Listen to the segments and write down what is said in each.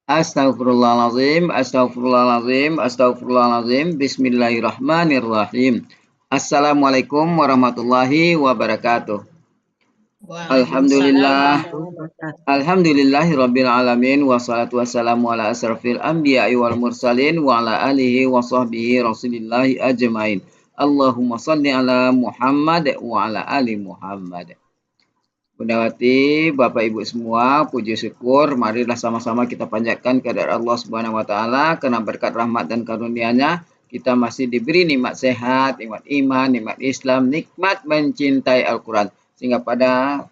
Astaghfirullahalazim, astaghfirullahalazim, astaghfirullahalazim. Bismillahirrahmanirrahim. Assalamualaikum warahmatullahi wabarakatuh. Waalaikumsalam Alhamdulillah, warahmatullahi wabarakatuh. alhamdulillahirabbil alamin wassalatu wassalamu ala asrafil anbiya'i wal mursalin wa ala alihi wa sahbihi rasulillahi ajmain. Allahumma shalli ala Muhammad wa ala ali Muhammad. Bundawati, Bapak Ibu semua, puji syukur, marilah sama-sama kita panjatkan kehadirat Allah Subhanahu wa taala karena berkat rahmat dan karunia-Nya kita masih diberi nikmat sehat, nikmat iman, nikmat Islam, nikmat mencintai Al-Qur'an. Sehingga pada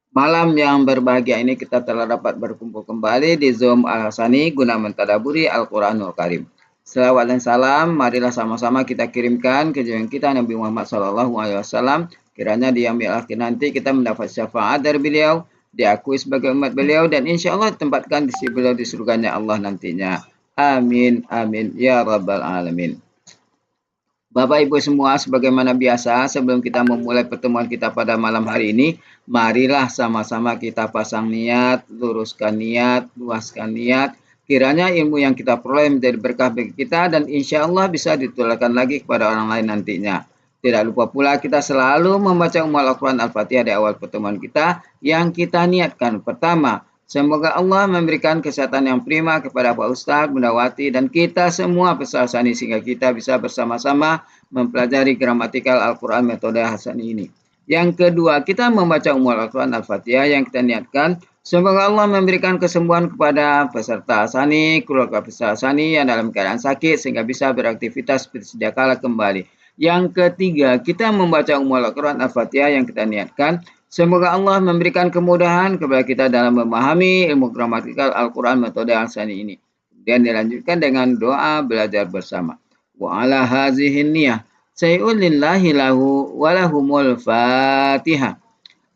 malam yang berbahagia ini kita telah dapat berkumpul kembali di Zoom Al-Hasani guna mentadaburi Al-Qur'anul Karim. Selawat dan salam, marilah sama-sama kita kirimkan ke junjungan kita Nabi Muhammad SAW. Kiranya di yaumil akhir nanti kita mendapat syafaat dari beliau, diakui sebagai umat beliau, dan insya Allah ditempatkan di sisi beliau di surganya Allah nantinya. Amin, amin, ya rabbal alamin. Bapak Ibu semua, sebagaimana biasa, sebelum kita memulai pertemuan kita pada malam hari ini, marilah sama-sama kita pasang niat, luruskan niat, luaskan niat. Kiranya ilmu yang kita peroleh menjadi berkah bagi kita dan insya Allah bisa ditularkan lagi kepada orang lain nantinya. Tidak lupa pula kita selalu membaca Al-Quran Al-Fatihah di awal pertemuan kita yang kita niatkan. Pertama, semoga Allah memberikan kesehatan yang prima kepada Pak Ustadz, Bundawati, dan kita semua peserta ini sehingga kita bisa bersama-sama mempelajari gramatikal Al-Quran metode Hasani ini. Yang kedua, kita membaca Al-Quran Al-Fatihah yang kita niatkan. Semoga Allah memberikan kesembuhan kepada peserta Hasani, keluarga peserta Hasani yang dalam keadaan sakit sehingga bisa beraktivitas seperti sedia kala kembali. Yang ketiga, kita membaca Al-Quran Al-Fatihah yang kita niatkan. Semoga Allah memberikan kemudahan kepada kita dalam memahami ilmu gramatikal Al-Quran metode Hasani ini. Kemudian dilanjutkan dengan doa belajar bersama. Wa ala hazihin niyah say'un lillahi lahu walahumul fatihah.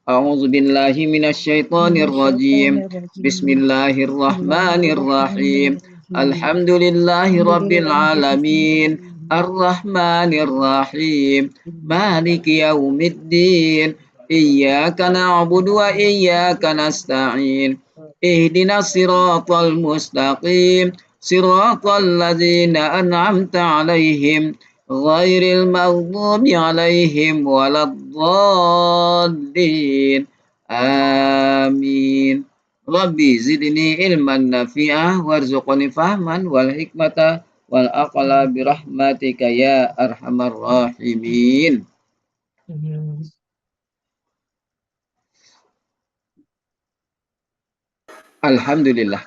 A'udzu billahi minasyaitonir rajim. Bismillahirrahmanirrahim. Alhamdulillahi rabbil alamin. Ar-Rahmanir Rahim. Maliki yaumiddin. Iyyaka na'budu wa iyyaka nasta'in. Ihdinas siratal mustaqim. Siratal ladzina an'amta 'alaihim ghairil maghdubi 'alaihim waladdallin. Amin. Rabbi zidni ilman nafi'ah warzuqni fahman wal hikmata wal aqla birahmatika ya arhamar rahimin. Alhamdulillah.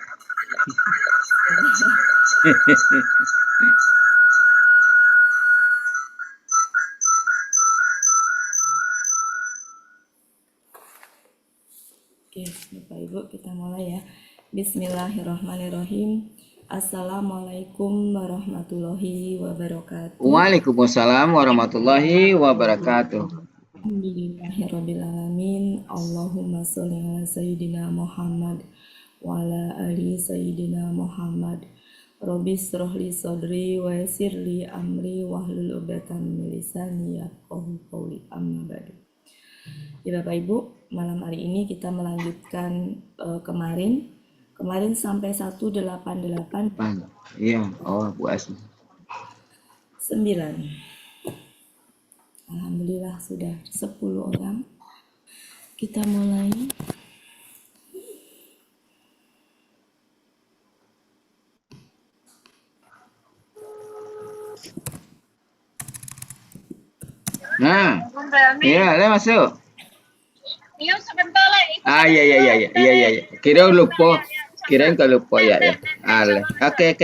Oke, Bapak Ibu kita mulai ya. Bismillahirrahmanirrahim. Assalamualaikum warahmatullahi wabarakatuh. Waalaikumsalam warahmatullahi wabarakatuh. Alhamdulillahirrabbilalamin. Allahumma sholli ala sayyidina Muhammad wa ala ali sayyidina Muhammad. Rabbi shrah li sadri wa yassir li amri wahlul 'uqdatam min lisani yafqahu qawli. Amma ba'du. Ya Bapak Ibu, malam hari ini kita melanjutkan kemarin sampai 188. Iya, oh Bu Asmi. 9. Alhamdulillah sudah 10 orang. Kita mulai. Nah, iya, masuk. Iya sebentar lagi. Iya. Kira lupa. Kirain kalau lupa ya. Ale. Oke.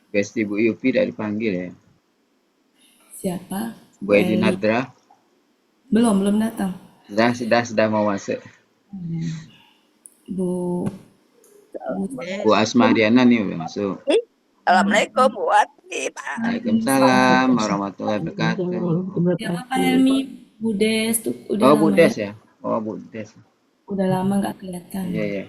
Besti Bu Yupi udah dipanggil ya. Siapa? Bu Edi Nadra. Belum datang. Sudah mau masuk. Bu Asma Diana nih udah masuk. Assalamualaikum Waalaikumsalam warahmatullahi wabarakatuh. Siapa Pak Helmi? Bu Des tuh udah lama. Bu Des ya. Oh Bu Des. Udah lama nggak kelihatan. Iya.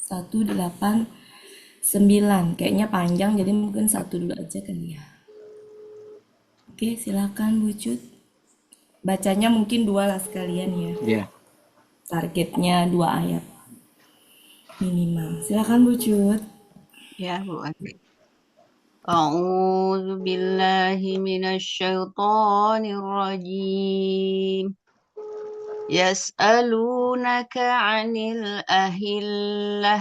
189. 9. Kayaknya panjang, jadi mungkin 1 dulu aja kali ya. Oke, silakan Bu Cut. Bacanya mungkin 2 lah sekalian ya. Ya. Targetnya 2 ayat minimal. Silakan Bu Cut. Ya, Bu. أعوذ بالله من الشيطان الرجيم يسألونك عن الأهلة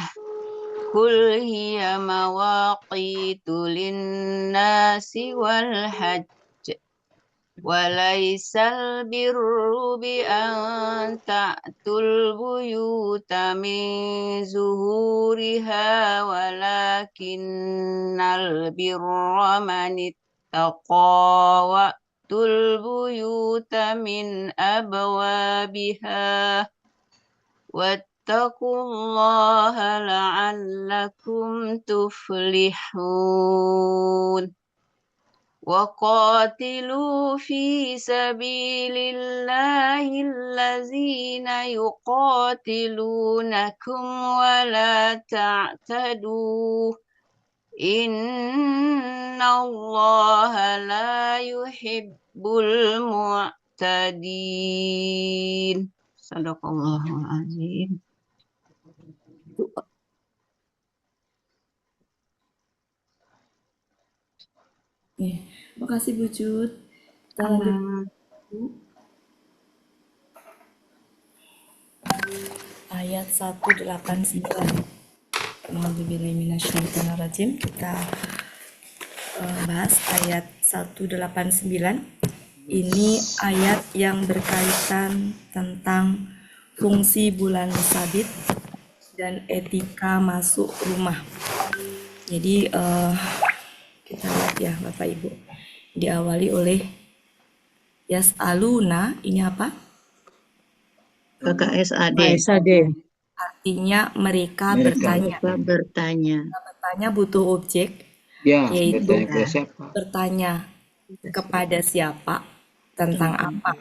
قل هي مواقيت للناس والحج وليس البر بأن تأتوا البيوت من ظهورها ولكن البر من اتقى وأتوا البيوت من أبوابها واتقوا الله لعلكم تفلحون وقاتلوا في سبيل الله الذين يقاتلونكم ولا تعتدوا إن الله لا يحب المعتدين صدق الله العظيم. Makasih Bu Cut. Kita lanjut ayat 189. Alhamdulillahirrahmanirrahim. Kita bahas ayat 189. Ini ayat yang berkaitan tentang fungsi bulan sabit dan etika masuk rumah. Jadi kita lihat ya Bapak Ibu. Diawali oleh Yas'aluna, ini apa? Kakak SAD. Artinya mereka bertanya. Bertanya butuh objek, Ya, yaitu bertanya kepada siapa? bertanya kepada siapa tentang apa.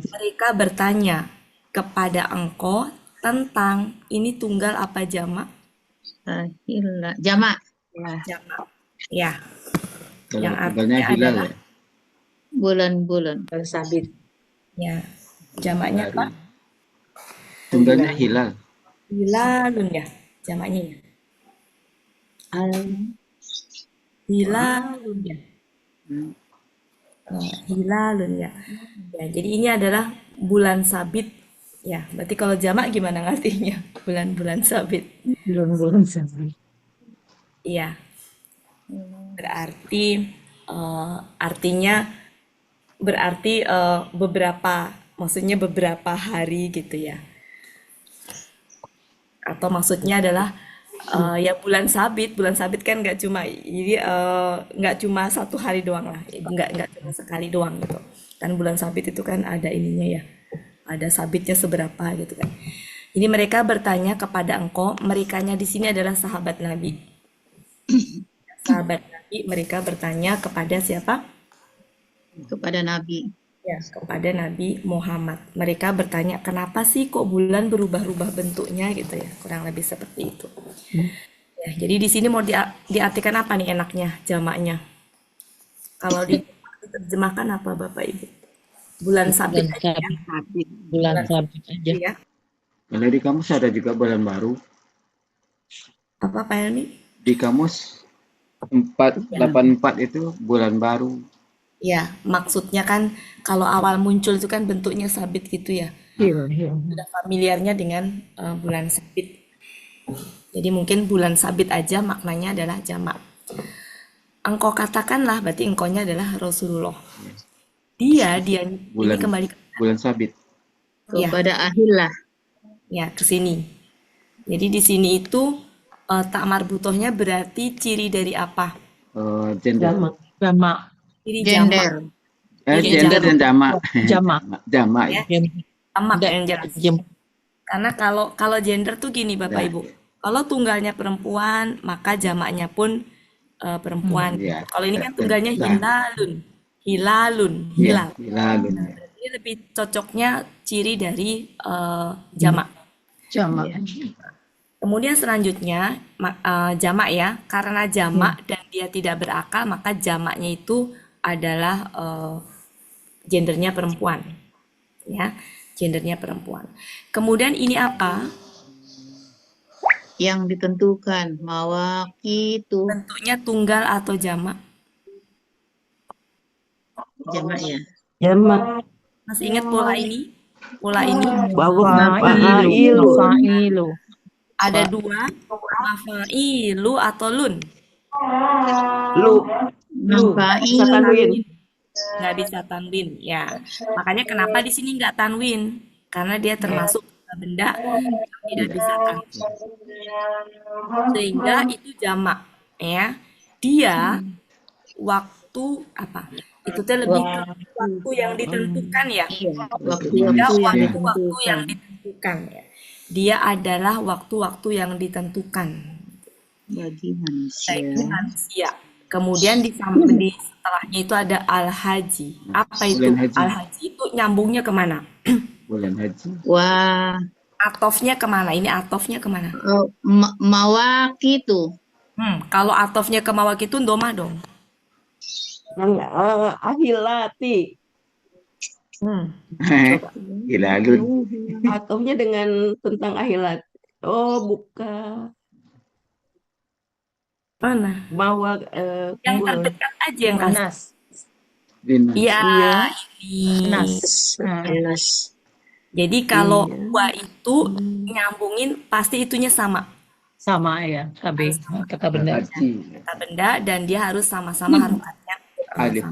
Mereka bertanya kepada engkau tentang, ini tunggal apa jamak? Jamak. Jamak. Ya. Kalau Yang tunggalnya artinya hilal adalah ya. Bulan-bulan. sabit. Ya. Jamaknya apa? Tunggalnya hilal. Hilalun ya. Jamaknya ya. Hilalun ya. Hilalun ya. Ya, jadi ini adalah bulan sabit. Ya, berarti kalau jamak gimana artinya? Bulan-bulan sabit. Bulan-bulan sabit. Iya. Berarti artinya berarti beberapa, maksudnya beberapa hari gitu ya. Atau maksudnya adalah ya bulan sabit kan nggak cuma jadi nggak cuma 1 hari doang lah, nggak cuma sekali doang gitu. Kan bulan sabit itu kan ada ininya ya, ada sabitnya seberapa gitu kan. Ini mereka bertanya kepada engkau, merekanya di sini adalah sahabat Nabi. Sahabat Nabi, mereka bertanya kepada siapa? Kepada Nabi. Ya, kepada Nabi Muhammad. Mereka bertanya, kenapa sih kok bulan berubah-ubah bentuknya gitu ya, kurang lebih seperti itu. Ya, jadi di sini mau diartikan apa nih enaknya jamaknya? Kalau diterjemahkan apa Bapak Ibu? Bulan sabit aja ya. Bulan sabit aja. Ya. Kalau di kamus ada juga bulan baru. Apa Pak Helmi? Di kamus 484 itu bulan baru. Ya, maksudnya kan kalau awal muncul itu kan bentuknya sabit gitu ya. Sudah familiarnya dengan bulan sabit. Jadi mungkin bulan sabit aja maknanya adalah jamak. Engkau katakanlah, berarti engkaunya adalah Rasulullah. Dia Bulan, ini kembali bulan sabit. Kepada Ahillah. Ya, ke sini. Jadi di sini itu tak marbutohnya berarti ciri dari apa? Gender. Jamak. Ciri Gender. Gender dan jamak. Jamak. Jamak ya. Jamak yang jelas. Karena kalau gender tuh gini Bapak Ibu. Kalau tunggalnya perempuan, maka jamaknya pun perempuan. Kalau ini kan tunggalnya hilalun, hilal. Hilalun. Ini lebih cocoknya ciri dari jamak. Jamak. Kemudian selanjutnya jamak ya, karena jamak dan dia tidak berakal maka jamaknya itu adalah gendernya perempuan, ya, gendernya perempuan. Kemudian ini apa? Yang ditentukan mawaqitu Bentuknya tunggal atau jamak? jamak ya. Jamak. Masih ingat pola ini? Pola ini Mafailu. Mafailu. ada dua, mafailu atau lun. Lu. Bisa Mafailu tanwin. Nggak bisa tanwin, ya. Makanya kenapa di sini nggak tanwin? Karena dia termasuk benda yang tidak bisa tanwin. Sehingga itu jamak, ya. Dia waktu apa? Itu teh lebih ke waktu yang ditentukan ya. iya, Tidak waktu-waktu yang waktu-waktu yang ditentukan ditentukan ya. Dia adalah waktu-waktu yang ditentukan bagi manusia. bagi manusia. Kemudian di setelahnya itu ada al-haji. Apa itu? Bulan haji. Al-haji itu nyambungnya kemana? Bulan haji. Wah, Atofnya kemana? Ini atofnya kemana? mawaqitu Kalau atofnya ke mawakitun domah dong. Ahilati. Gila lu. Ataunya dengan tentang ahilat. Oh, bukan. Mana? Mawa Yang terdekat aja yang kasih. Manas. Bina. Iya, Iya. ini. Anas. Jadi kalau Iya. dua itu nyambungin pasti itunya sama. Sama ya, KB. Kata benda. Haji. Kata benda dan dia harus sama-sama harokatnya. Alif.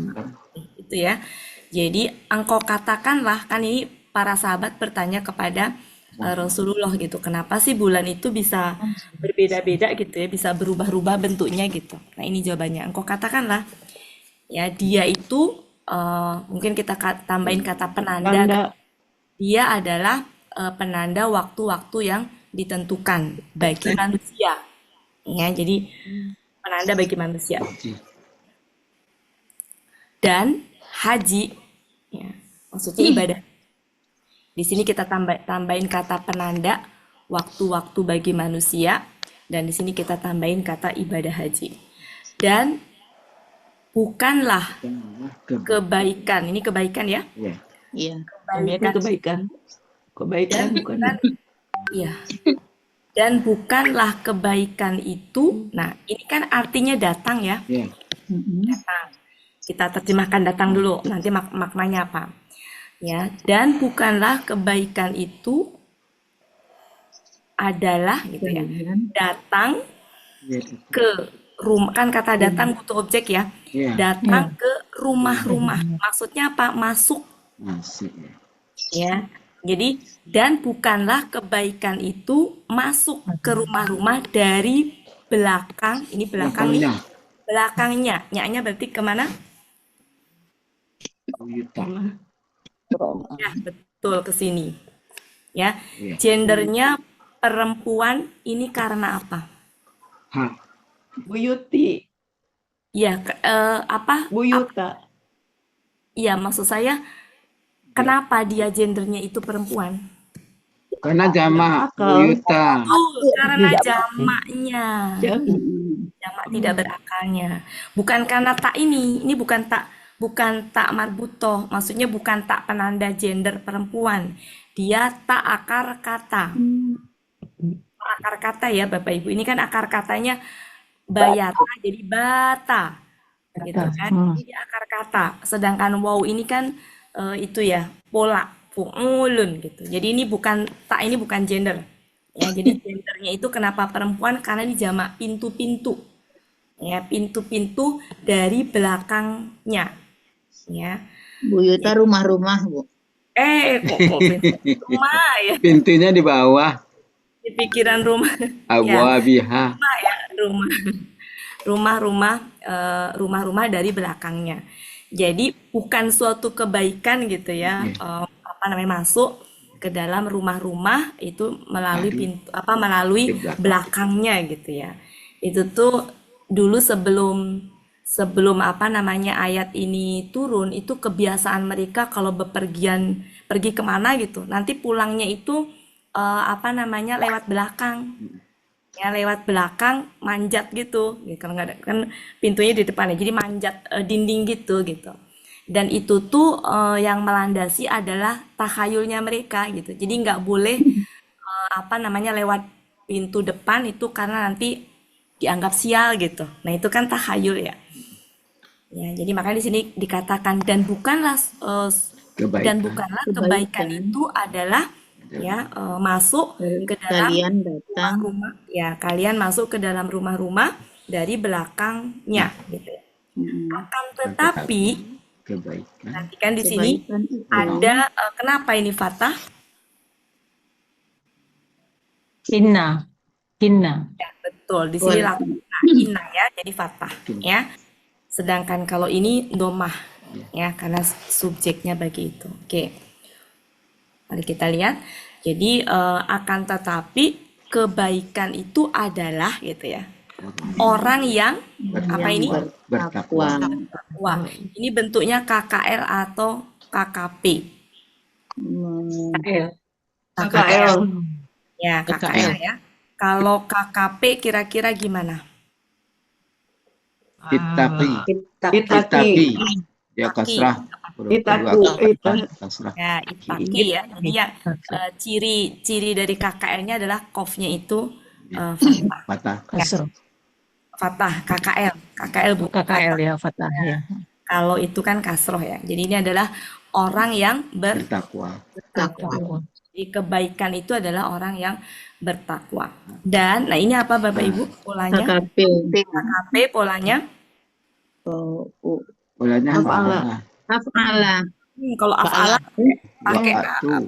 Itu ya. Jadi engkau katakanlah, kan ini para sahabat bertanya kepada Rasulullah gitu. Kenapa sih bulan itu bisa berbeda-beda gitu ya, bisa berubah-ubah bentuknya gitu. Nah, ini jawabannya. Engkau katakanlah ya dia itu mungkin kita tambahin kata penanda. Tanda. Dia adalah penanda waktu-waktu yang ditentukan bagi manusia. Ya, jadi penanda bagi manusia. Haji. Dan haji, ya, maksudnya ibadah. Di sini kita tambahin kata penanda waktu-waktu bagi manusia, dan di sini kita tambahin kata ibadah haji. Dan bukanlah kebaikan, ini kebaikan ya? Iya. Iya. Itu kebaikan. Kebaikan bukan. Iya. Dan bukanlah kebaikan itu, nah ini kan artinya datang ya. Iya. Datang. Kita terjemahkan datang dulu, nanti maknanya apa. Ya, dan bukanlah kebaikan itu adalah gitu ya. Datang ke rumah, kan kata datang butuh objek ya. Iya. Datang ke rumah-rumah. Maksudnya apa? Masuk Masih. ya. Jadi dan bukanlah kebaikan itu masuk ke rumah-rumah dari belakang. Ini belakang nih. Belakangnya. Nya-nya berarti kemana? Ya, betul ke sini. Ya. Iya. Gendernya perempuan ini karena apa? Buyuti. Ya, apa? Buyuta. Iya, maksud saya kenapa dia gendernya itu perempuan? Karena jamak Akal. buyuta. Karena jamaknya. Jangan. Jamak tidak berakalnya. Bukan karena tak ini bukan tak marbutoh, maksudnya bukan tak penanda gender perempuan. Dia tak akar kata. Akar kata ya Bapak Ibu. Ini kan akar katanya bayata jadi bata. Gitu kan. Ini akar kata. Sedangkan wow ini kan itu ya pola fu'ulun gitu. Jadi ini bukan gender. Ya, jadi gendernya itu kenapa perempuan? Karena di jamak pintu-pintu. Ya, pintu-pintu dari belakangnya. Ya. Buyuta rumah-rumah, Bu. Kok pintu rumah ya? Pintunya di bawah. Di pikiran rumah. Abwabiha. Rumah ya, rumah-rumah dari belakangnya. Jadi bukan suatu kebaikan gitu ya, masuk ke dalam rumah-rumah itu melalui pintu melalui belakangnya gitu ya. Itu tuh dulu sebelum ayat ini turun, itu kebiasaan mereka kalau pergi kemana gitu, nanti pulangnya itu lewat belakang. ya lewat belakang manjat gitu. Ya, kalau nggak ada kan pintunya di depan ya, jadi manjat dinding gitu gitu. Dan itu tuh yang melandasi adalah takhayulnya mereka gitu. Jadi nggak boleh apa namanya lewat pintu depan itu karena nanti dianggap sial gitu. Nah itu kan takhayul ya. Ya, jadi makanya di sini dikatakan dan bukanlah Kebaikan. kebaikan Kebaikan itu adalah ya masuk dari ke dalam kalian datang rumah-rumah ya kalian masuk ke dalam rumah-rumah dari belakangnya gitu ya. Akan tetapi Kebaikan. perhatikan di sini kebaikan itu ada kenapa ini Fatah? Inna. Ya, betul. Di sini Wal- langsung inna ya, jadi Fatah ya. Sedangkan kalau ini domah ya karena subjeknya bagi itu. Oke. Mari kita lihat. Jadi akan tetapi kebaikan itu adalah gitu ya. Orang yang apa ini? Bertakwa. Wah, ini bentuknya KKL atau KKP. KKL. Ya, KKL ya. Kalau KKP kira-kira gimana? Ittaqi. Itaki. Ya kasrah. Itaku. Kasrah. Ya, itaki ya. Jadi ya ciri dari KKL-nya adalah qafnya itu fathah. Patah. Kasro. Fathah, KKL. KKL bu. KKL ya, Fatah ya. Kalau itu kan kasroh ya. Jadi ini adalah orang yang Bertakwa. bertakwa. Jadi kebaikan itu adalah orang yang bertakwa. Dan, nah ini apa Bapak Ibu polanya? KKP KKP polanya. Polanya Af'ala. af'ala Kalau af'ala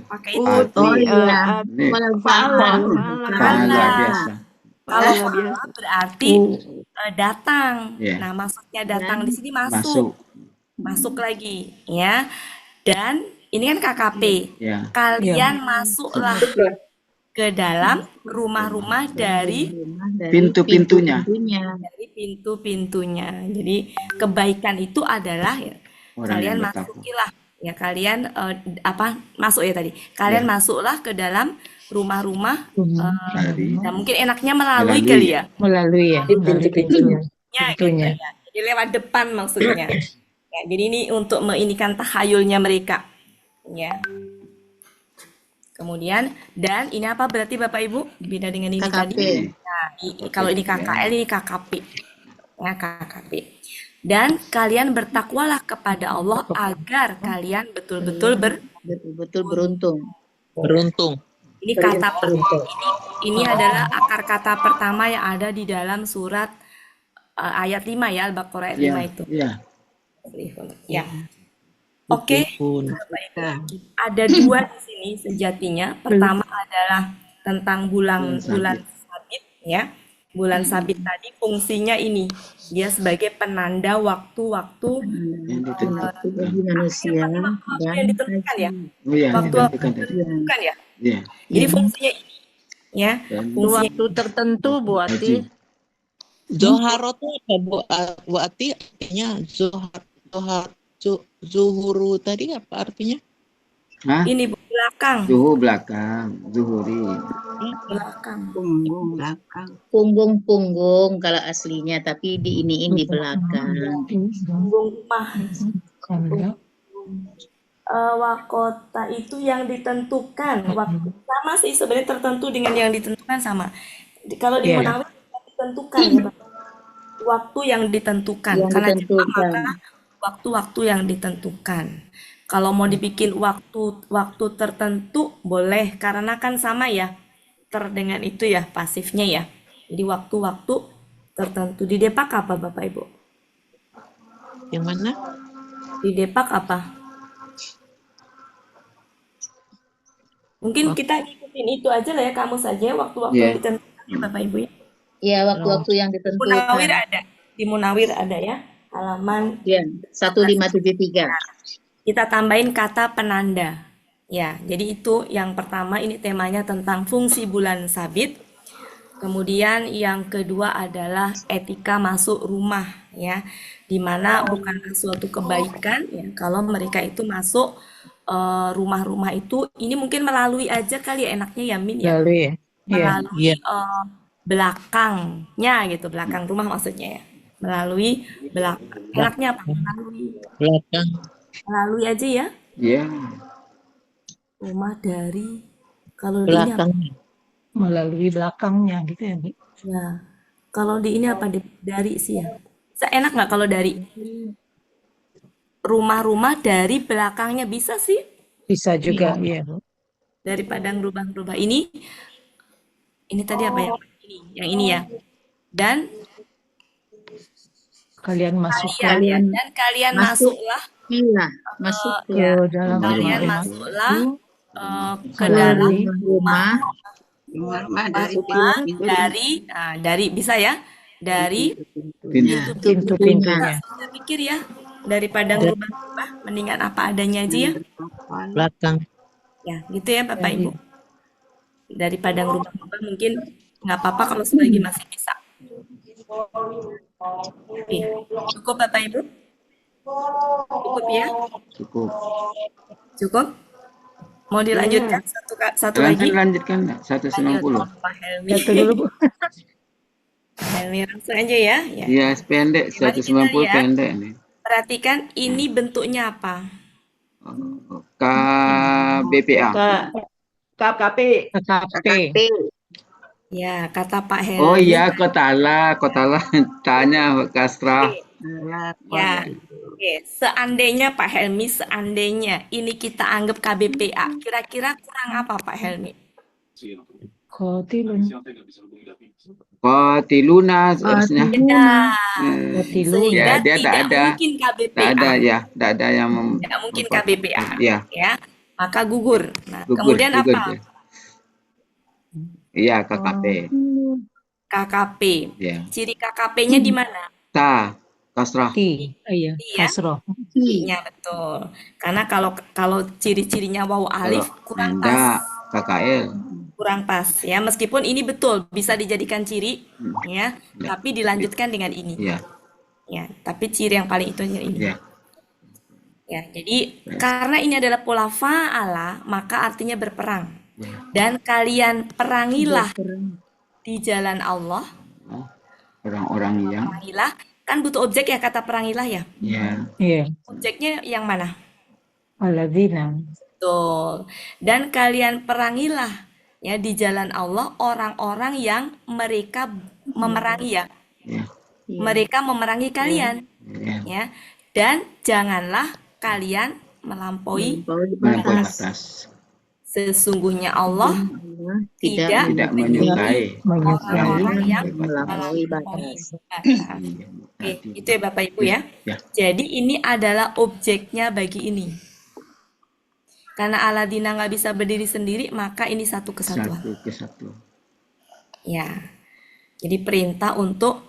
pakai itu. oh iya Nih, wal Fa'ala. pahala biasa. Kalau fa'ala berarti datang. Iya. Nah, maksudnya datang di sini masuk. Masuk lagi, ya. Dan ini kan KKP. Ya. Kalian masuklah ke dalam rumah-rumah dari Pintu-pintunya. pintu-pintunya. Jadi kebaikan itu adalah ya, Orang kalian yang bertakwa. masukilah ya kalian masuk ya tadi. Kalian masuklah ke dalam rumah-rumah Dari nah mungkin enaknya melalui Melalui. kali ya. Melalui ya. Melalui pintunya. Ya, Pintunya. gitu ya. Jadi lewat depan maksudnya. Ya, jadi ini untuk menginikan takhayulnya mereka. Ya. Kemudian dan ini apa berarti Bapak Ibu? Beda dengan ini KKP. tadi. Nah, kalau ini KKL ini KKP. Ya, KKP. Dan kalian bertakwalah kepada Allah agar kalian betul-betul betul-betul beruntung ini kata ini adalah akar kata pertama yang ada di dalam surat ayat 5 ya Al-Baqarah ayat 5 itu. Iya. Ya. Oke. Ada dua di sini sejatinya. Pertama adalah tentang bulan sabit ya. Bulan sabit tadi fungsinya ini dia sebagai penanda waktu-waktu Yang ditentukan. bagi manusia yang ditentukan ya. Oh iya, Waktu ditentukan tadi. Bukan ya. Iya. Jadi fungsinya ini ya. Dan Fungsinya Waktu tertentu Bu haji. Ati. Zoharo itu apa Bu Ati? Artinya zuhuru tadi apa artinya? Hah? ini belakang. Zuhur belakang, zuhuri. Belakang. punggung kalau aslinya tapi diiniin di belakang Punggung rumah. Wakota itu yang ditentukan. Waktu sama sih sebenarnya tertentu dengan yang ditentukan sama. Kalau di Munawir ditentukan ya, Bapak. Waktu yang ditentukan. Yang Karena ditentukan. Jepang, maka waktu-waktu yang ditentukan. Kalau mau dibikin waktu tertentu boleh karena kan sama ya. Dengan itu ya pasifnya ya. Jadi waktu-waktu tertentu. Di Depak apa Bapak Ibu? Yang mana? Di Depak apa? Mungkin kita ikutin itu aja lah ya kamu saja waktu-waktu Iya. yang ditentukan ya Bapak Ibu ya. ya waktu-waktu yang Munawir ditentukan ada. Di Munawir ada ya. Halaman ya 1573 kita tambahin kata penanda. Ya, jadi itu yang pertama ini temanya tentang fungsi bulan sabit. Kemudian yang kedua adalah etika masuk rumah ya. Dimana bukanlah suatu kebaikan ya kalau mereka itu masuk rumah-rumah itu ini mungkin melalui aja kali ya enaknya ya Min ya. Melalui ya. Iya. Melalui belakangnya gitu, belakang rumah maksudnya ya. Melalui belakang. Enaknya apa? Belakang. Melalui aja ya. Ya. Rumah dari, kalau di ini apa? Belakang. Melalui belakangnya gitu ya, Bi. Ya. Kalau di ini apa? Dari sih ya. Enak nggak kalau dari? Rumah-rumah dari belakangnya bisa sih. Bisa juga, iya, Bu. Dari padang rubah-rubah ini tadi apa ya? Yang ini ya. Dan Kalian masuk kalian ya. Dan kalian masuk. masuklah Iya, masuk ke ya. dalam kalian rumah masuklah itu ke dalam melalui rumah rumah dari dari bisa ya, dari Pintu. pintu-pintunya. saya pikir ya, dari padang rubah-rubah mendingan apa adanya aja ya. Belakang. Ya, gitu ya Bapak Jadi, Ibu. Dari padang rubah-rubah mungkin nggak apa-apa kalau selagi masih bisa. Oke, cukup Bapak Ibu? Cukup ya? Cukup. Cukup? Mau dilanjutkan satu lagi? Lanjutkan 190. Pak Helmi. satu dulu, Bu. Pak Helmi langsung aja ya. Ya. Iya, pendek. Mari kita 190 lihat. pendek nih. Perhatikan ini bentuknya apa? KBPA. KKP. Ya, kata Pak Helmi. Oh iya, Kotala tanya Kastra. Ya, oke. Seandainya Pak Helmi, seandainya ini kita anggap KBPA, kira-kira kurang apa Pak Helmi? Kotilun. Kotiluna harusnya. Beda. Kotilun. Sehingga Ya, dia tak tidak ada. mungkin KBPA. Tak ada ya, tak ada yang Tidak mungkin KBPA. Ya, Ya, maka gugur. Nah, gugur, kemudian gugur apa? dia. Iya, KKP. KKP. Ya. Ciri KKP-nya di mana? Kasrah. Iya, Iya. kasroh. Iya, betul. Karena kalau ciri-cirinya waw alif kurang pas. KKL. Kurang pas ya, meskipun ini betul bisa dijadikan ciri ya, tapi dilanjutkan dengan ini. Iya. Ya, tapi ciri yang paling itu ini. Iya. Ya, jadi karena ini adalah pola fa'ala, maka artinya berperang. Dan kalian perangilah di jalan Allah. Orang-orang yang Perangilah, kan butuh objek ya kata perangilah ya. Iya. Objeknya yang mana? Alladzina. Betul. Dan kalian perangilah ya di jalan Allah orang-orang yang mereka memerangi ya. Mereka memerangi kalian ya. Dan janganlah kalian melampaui batas. Sesungguhnya Allah tidak menyukai orang-orang yang melampaui batas. Oke, itu ya Bapak Ibu ya. Jadi ini adalah objeknya bagi ini. Karena Aladina nggak bisa berdiri sendiri, maka ini satu kesatuan. Ya, jadi perintah untuk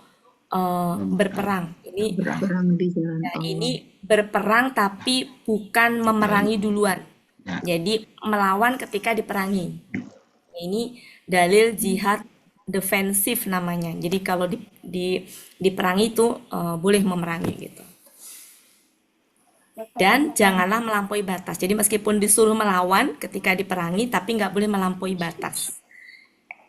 berperang. Ini Berperang di jalan Nah, Allah. ini berperang tapi bukan memerangi duluan. Jadi melawan ketika diperangi. Ini dalil jihad defensif namanya. Jadi kalau diperangi itu boleh memerangi gitu. Dan janganlah melampaui batas. Jadi meskipun disuruh melawan ketika diperangi, tapi nggak boleh melampaui batas.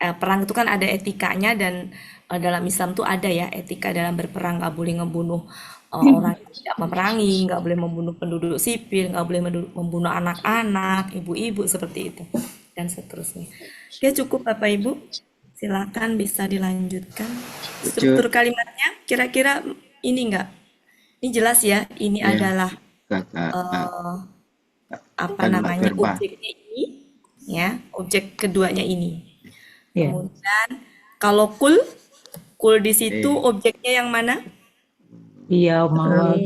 Perang itu kan ada etikanya dan dalam Islam tuh ada ya etika dalam berperang, nggak boleh ngebunuh orang yang tidak memerangi, nggak boleh membunuh penduduk sipil, nggak boleh membunuh anak-anak, ibu-ibu seperti itu dan seterusnya. Ya cukup Bapak Ibu, silakan bisa dilanjutkan. Struktur kalimatnya kira-kira ini enggak? Ini jelas ya, ini adalah apa namanya objeknya ini, ya objek keduanya ini. Kemudian kalau kul di situ objeknya yang mana? Iya mau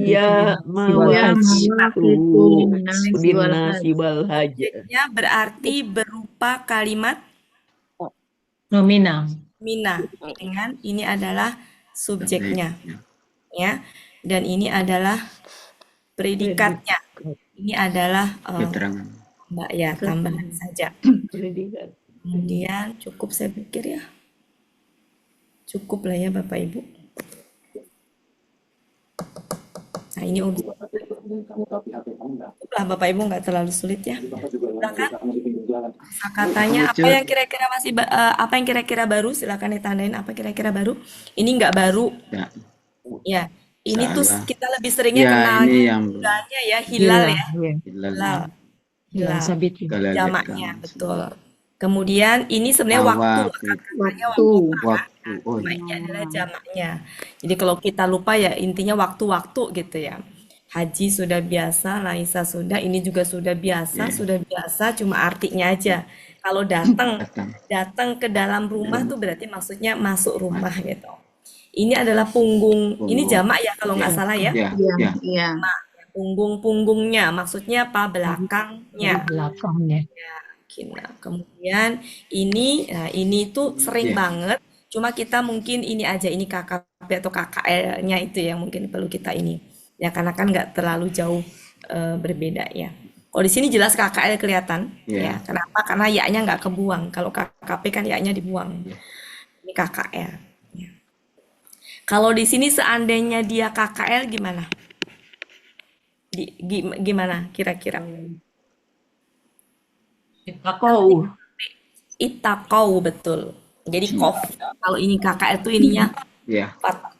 Objeknya berarti berupa kalimat nominal. Dengan ini adalah subjeknya, ya. Dan ini adalah predikatnya. Ini adalah Mbak ya tambahan saja. Kemudian cukup saya pikir ya. Cukup lah ya Bapak Ibu. Nah ini objek. Lah Bapak Ibu nggak terlalu sulit ya. Silakan. Katanya apa Wujud. yang kira-kira apa yang kira-kira baru? Silakan ditandain apa kira-kira baru. Ini nggak baru Ya, ya. Ini tuh salah. kita lebih seringnya Ya, kenalnya ini yang hilalnya ya, hilal ya. Hilal, hilal. Hilal. hilal Hilal. sabit. Kalau ada Jamaknya kamu. betul. Kemudian ini sebenarnya waktu, Mawaqit. katanya Waktu. Waktu. Oh, Nah, ini adalah jamaknya. Jadi kalau kita lupa ya intinya waktu-waktu gitu ya. Haji sudah biasa, Laisa sudah, ini juga sudah biasa, Iya. sudah biasa, cuma artinya aja. Kalau datang, datang. datang ke dalam rumah tuh berarti maksudnya masuk rumah gitu. Ini adalah punggung, ini Punggung. jamak ya kalau nggak Ya. salah ya. Ya, Iya, ya. iya. Punggung-punggungnya, maksudnya apa? Belakangnya. Belakangnya. Nah, kemudian nah ini tuh sering Iya. banget. Cuma kita mungkin ini aja, ini KKP atau KKL-nya itu yang mungkin perlu kita ini. Ya karena kan nggak terlalu jauh berbeda ya. Kalau di sini jelas KKL kelihatan, Iya. ya. Kenapa? Karena ya-nya nggak kebuang. Kalau KKP kan ya-nya dibuang. Iya. Ini KKL. Ya. Kalau di sini seandainya dia KKL gimana? Gimana kira-kira? Kau. Itakau betul. Jadi kof. Kalau ini KKL tuh ininya Ya. fathah.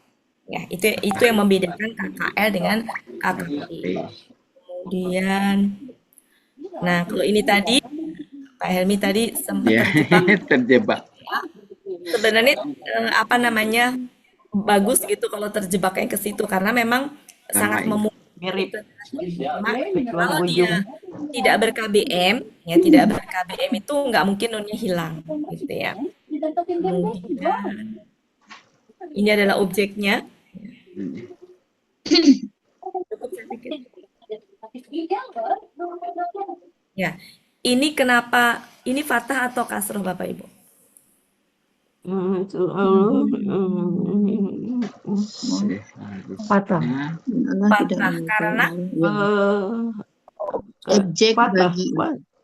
Ya, itu yang membedakan KKL dengan KKP. Kemudian, nah kalau ini tadi Pak Helmi tadi sempat Ya. terjebak. Terjebak. Sebenarnya apa namanya bagus gitu kalau terjebaknya ke situ karena memang sangat ini. memungkinkan. Mirip. Kalau dia tidak ber-KBM, ya tidak ber-KBM itu nggak mungkin nunnya hilang, gitu ya. Kemudian ini adalah objeknya. Cukup saya pikir. Ya, ini kenapa? Ini fathah atau kasroh Bapak Ibu? Patah. Allah tidak Fathah karena objek Patah. bagi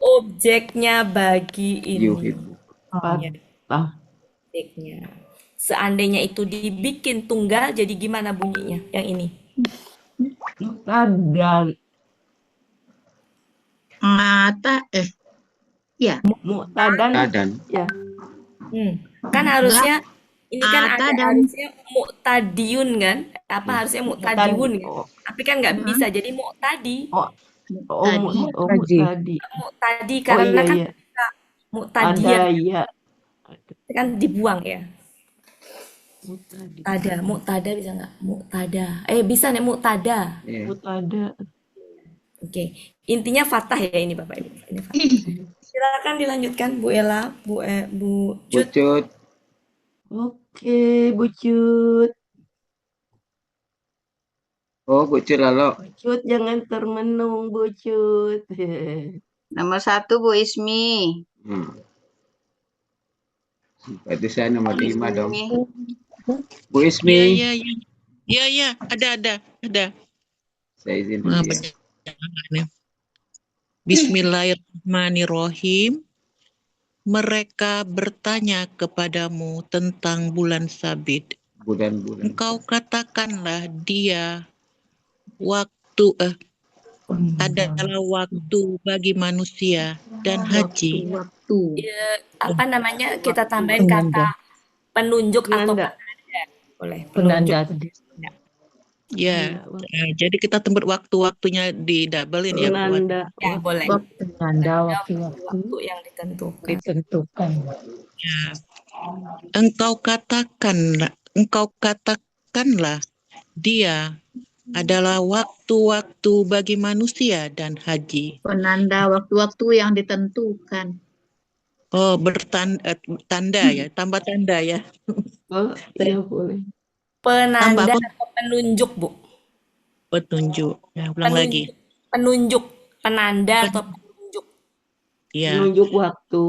objeknya bagi ini. Yuhibbu. Ya, objeknya. Seandainya itu dibikin tunggal, jadi gimana bunyinya? Yang ini. Mu'tadan. mata Mu'tadan. Tadan. Ya. Kan harusnya ini kan Ata ada dan- harusnya mu'tadiun kan? Apa harusnya mu'tadiun kan? Tapi kan nggak bisa jadi mu'tadi. Mu'tadi. Mu'tadi Oh karena kan iya. bisa Ada mu'tadian ya. kan dibuang ya. Mu'tadi. Mu'tada bisa nggak? Mu'tada. Bisa nih mu'tada. Ya. Mu'tada. Oke. Intinya fathah ya ini Bapak Ibu. Ini fathah. Silakan dilanjutkan Bu Ella, Bu Cut. Bucut. Oke, Bucut. Oh, bucut lalu. Bucut jangan termenung, Bucut. nomor 1 Bu Ismi. Berarti saya nomor 5 dong. Ismi. Bu Ismi. Ya, ada. Saya izin Nah, dulu ya. banyak. Bismillahirrahmanirrahim. Mereka bertanya kepadamu tentang bulan sabit. Bulan-bulan. Engkau katakanlah dia adalah waktu bagi manusia dan haji. Waktu. Apa namanya? Kita tambahin kata penunjuk atau Penanda. penanda. Boleh. Penanda tadi. Ya, jadi kita tempat waktu-waktunya di doublein ya buat Penanda. Ya, boleh. Penanda waktu-waktu Waktu yang ditentukan. ditentukan. engkau katakanlah dia adalah waktu-waktu bagi manusia dan haji. Penanda waktu-waktu yang ditentukan. Oh, tanda ya, tambah tanda ya. Oh, iya boleh. Penanda Tambah atau penunjuk, Bu? petunjuk. Ya, ulang lagi. Penunjuk. Penanda atau penunjuk. Ya, Menunjuk waktu.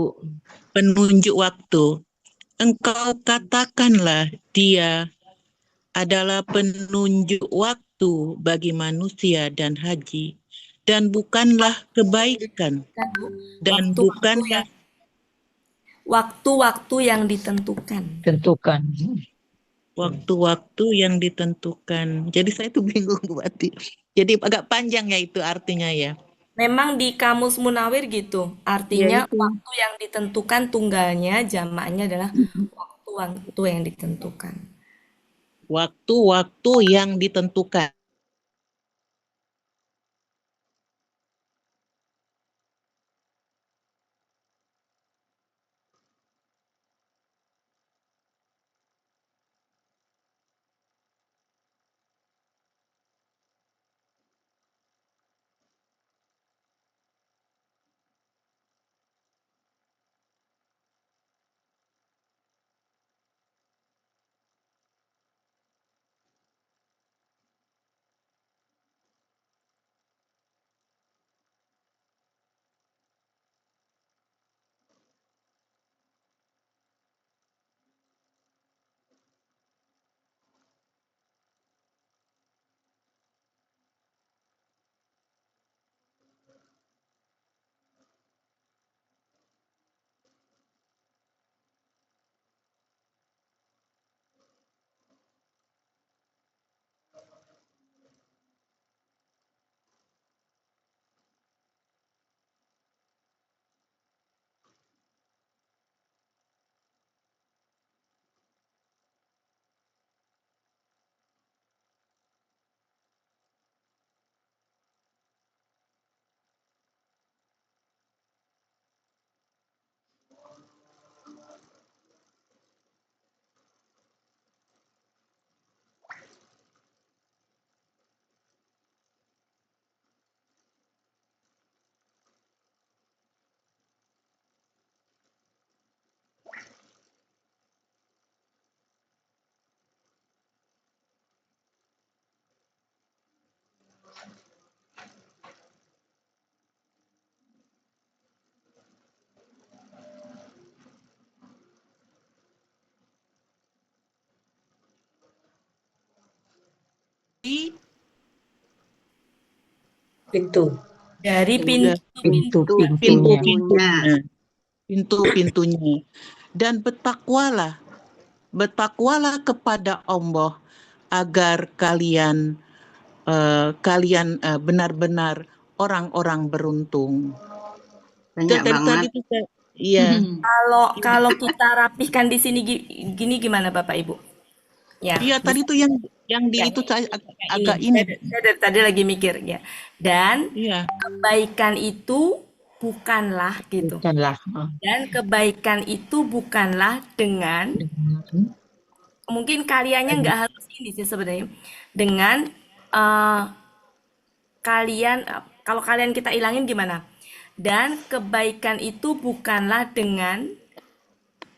penunjuk waktu. Engkau katakanlah dia adalah penunjuk waktu bagi manusia dan haji, dan bukanlah kebaikan, Kan, Bu? dan Waktu-waktu bukanlah waktu-waktu yang ditentukan. Tentukan. Waktu-waktu yang ditentukan. Jadi saya tuh bingung Bu Ati. Jadi agak panjang ya itu artinya ya. Memang di Kamus Munawir gitu. Ya Artinya itu. waktu yang ditentukan tunggalnya, jamaknya adalah waktu-waktu yang ditentukan. Waktu-waktu yang ditentukan. Pintu. Dari Ya udah. Pintu-pintunya. Pintu-pintunya. Pintu-pintunya. Dan bertakwalah kepada Allah agar kalian benar-benar orang-orang beruntung. Dan Banyak tadi banget. tuh iya. Kalau kita rapihkan di sini gini gimana Bapak Ibu? Ya, Iya tadi bisa tuh yang di ya. itu saya Ini agak ini. saya dari tadi lagi mikir ya. Dan Iya. kebaikan itu bukanlah gitu. Bukanlah. Dan kebaikan itu bukanlah dengan Dengan mungkin karyanya nggak harus ini sih sebenarnya dengan eh, kalian kalau kalian kita ilangin gimana? Dan kebaikan itu bukanlah dengan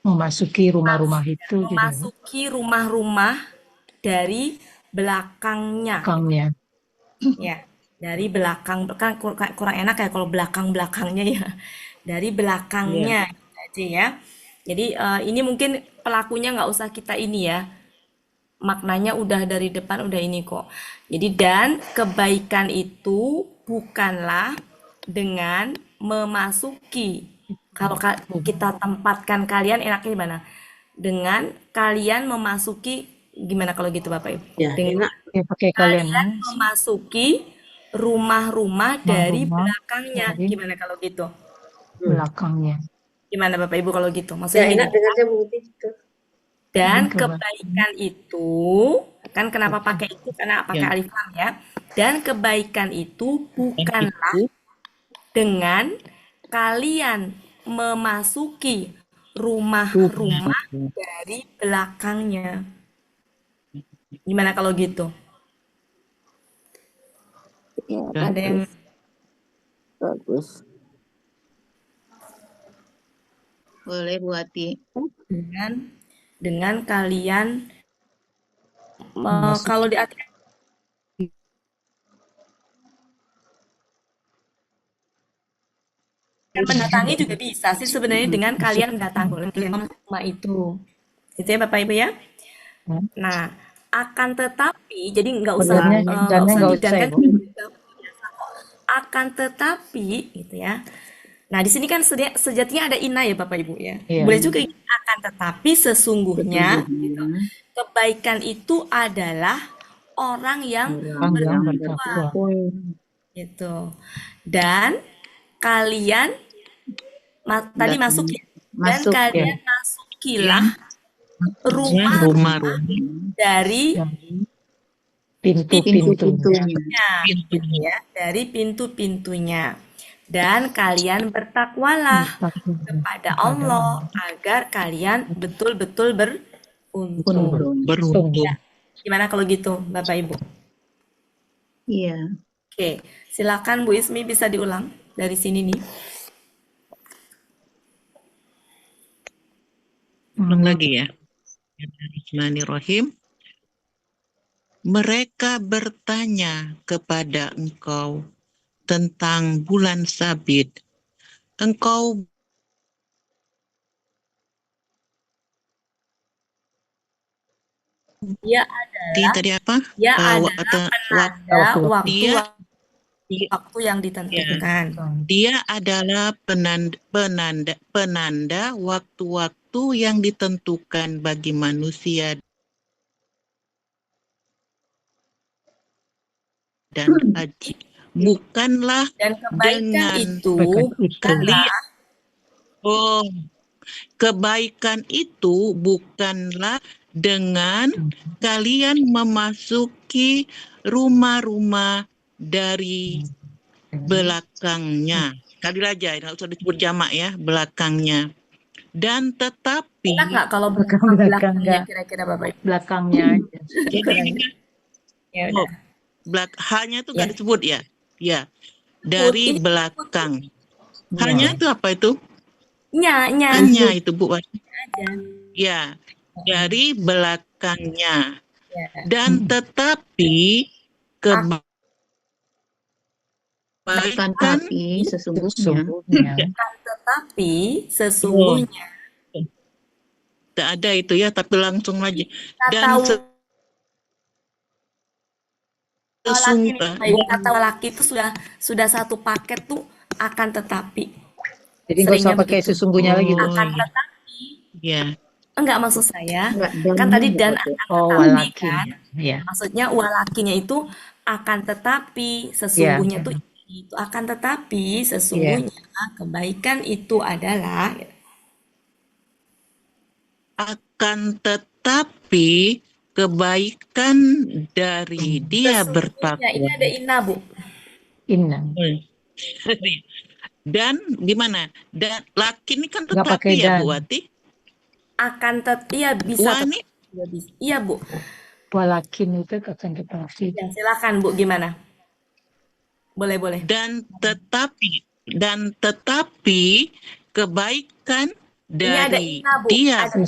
memasuki rumah-rumah itu gitu ya, Bu. memasuki rumah-rumah dari belakangnya. Belakangnya. Ya, dari belakang kan kurang enak ya kalau belakang-belakangnya ya. Dari Iya. belakangnya gitu aja ya. Jadi ini mungkin pelakunya nggak usah kita ini ya. Maknanya udah dari depan udah ini kok. Jadi dan kebaikan itu bukanlah dengan memasuki. Kalau kita tempatkan kalian enaknya gimana? Dengan kalian memasuki gimana kalau gitu Bapak Ibu? Ya, Dengan enak. Ya, pakai kalian kalian memasuki rumah-rumah dari rumah belakangnya. dari Gimana kalau gitu? belakangnya. Gimana Bapak Ibu kalau gitu? Ya, Maksudnya gini. enak dengarnya begitu. Gitu. Dan Kebaikan. kebaikan itu, kan kenapa pakai itu? Karena pakai Ya. alif lam ya. Dan kebaikan itu bukanlah Itu dengan kalian memasuki rumah-rumah dari belakangnya. Gimana kalau gitu? Ya, Ada yang bagus. Boleh Bu Ati. dengan kalian Memasuki. kalau di mendatangi juga bisa sih sebenarnya dengan kalian mendatangi rumah itu. Itu ya Bapak Ibu ya. Nah, akan tetapi jadi nggak usah Dan nggak usah dan ya, kan Bu. akan tetapi gitu ya. Nah, di sini kan sejatinya ada inna ya Bapak Ibu ya. Iya. Boleh juga akan tetapi sesungguhnya kebaikan itu adalah orang yang Orang yang bertakwa. gitu. Dan kalian tadi masuk ya. Dan Masuk kalian masukilah rumah Rumah-rumah dari Pintu-pintunya. pintu-pintunya. ya, dari pintu-pintunya. Dan kalian bertakwalah kepada Allah agar kalian betul-betul beruntung. beruntung. Gimana kalau gitu, Bapak Ibu? Iya. Oke, silakan Bu Ismi bisa diulang dari sini nih. Ulang lagi ya. Bismillahirrahmanirrahim. Mereka bertanya kepada engkau tentang bulan sabit. Engkau Dia tadi apa? dia Wa- adalah te- wa- penanda dia waktu yang ditentukan. dia adalah penanda waktu-waktu yang ditentukan bagi manusia dan haji. Bukanlah Dan kebaikan dengan itu kalian. Oh, kebaikan itu bukanlah dengan kalian memasuki rumah-rumah dari belakangnya. Kali aja, nggak usah disebut jamak ya, belakangnya. Dan tetapi, enak nggak kalau Belakang belakangnya nggak. kira-kira Bapak Ibu? Belakangnya aja. Ya oh, udah. hanya itu Ya. nggak disebut ya? Ya, dari Ini belakang. Hanya itu apa itu? nya Hanya itu Bu. aja. Ya, dari belakangnya. Ya. Dan tetapi Akan kebaikan tapi sesungguhnya Sesungguhnya. Tetapi sesungguhnya tidak ada itu ya, tapi langsung aja. kata Dan laki sesungguhnya kata laki itu sudah satu paket tuh akan tetapi. Jadi nggak usah Seringnya pakai begitu. sesungguhnya lagi, Bu. Akan iya. tetapi Ya, enggak maksud saya enggak dan kan tadi dan Bapak Ibu. akan Oh, tetapi walakin. kan. Ya. Maksudnya walakinya itu akan tetapi sesungguhnya tuh itu akan tetapi sesungguhnya kebaikan itu adalah akan tetapi kebaikan dari dia sesungguhnya. bertakwa. Ini ada inna Bu. Inna. Dan gimana? Dan laki ini kan Nggak pakai tetapi ya dan. Bu Wati? Akan iya bisa Wani? Iya, bisa. Iya Bu. Walakin itu akan tetapi. Ya, silakan Bu gimana? Boleh. Dan tetapi kebaikan Ini ada dari inna Bu. dia. Ada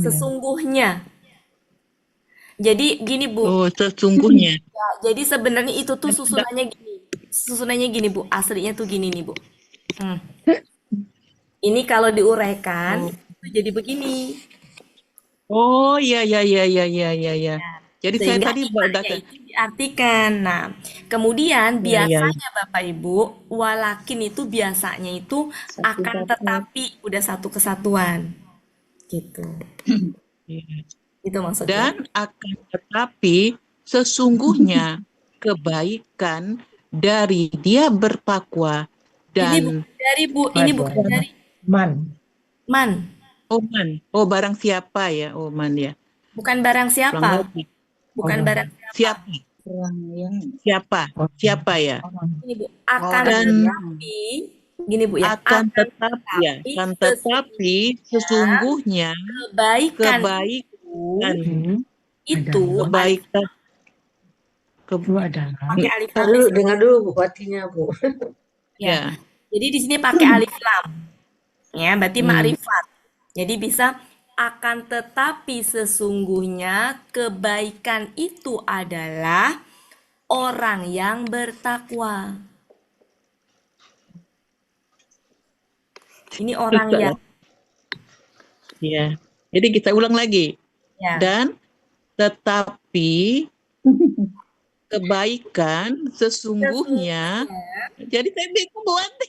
sesungguhnya. Jadi gini Bu. Oh, sesungguhnya. Ya, jadi sebenarnya itu tuh susunannya gini. Susunannya gini Bu. Aslinya tuh gini nih Bu. Ini kalau diuraikan itu jadi begini. Oh, iya. Jadi saya Sehingga tadi innanya itu diartikan. Nah, kemudian Iya. biasanya Bapak Ibu, walakin itu biasanya itu akan tetapi udah satu kesatuan. Gitu. Itu maksudnya. Dan akan tetapi sesungguhnya kebaikan dari dia bertakwa dan Ini bukan dari Man. Oman. Oh, barang siapa ya? Oman ya. bukan barang Ulang siapa. lagi. Bukan barang Siapa? Orang yang Siapa ya? ini Bu. Akan Dan- tetapi gini Bu ya. Akan tetapi sesungguhnya kebaikan kebaikan itu kebaikan Kedua adalah pakai alif Ntar lam. dulu, dengar dulu Bu Watinya Bu. ya. Jadi di sini pakai alif lam. Ya, berarti ma'rifat. Jadi bisa akan tetapi sesungguhnya kebaikan itu adalah orang yang bertakwa. Ini orang yang Ya. Jadi kita ulang lagi. ya. Dan tetapi kebaikan sesungguhnya. Jadi saya bingung Bu Wati.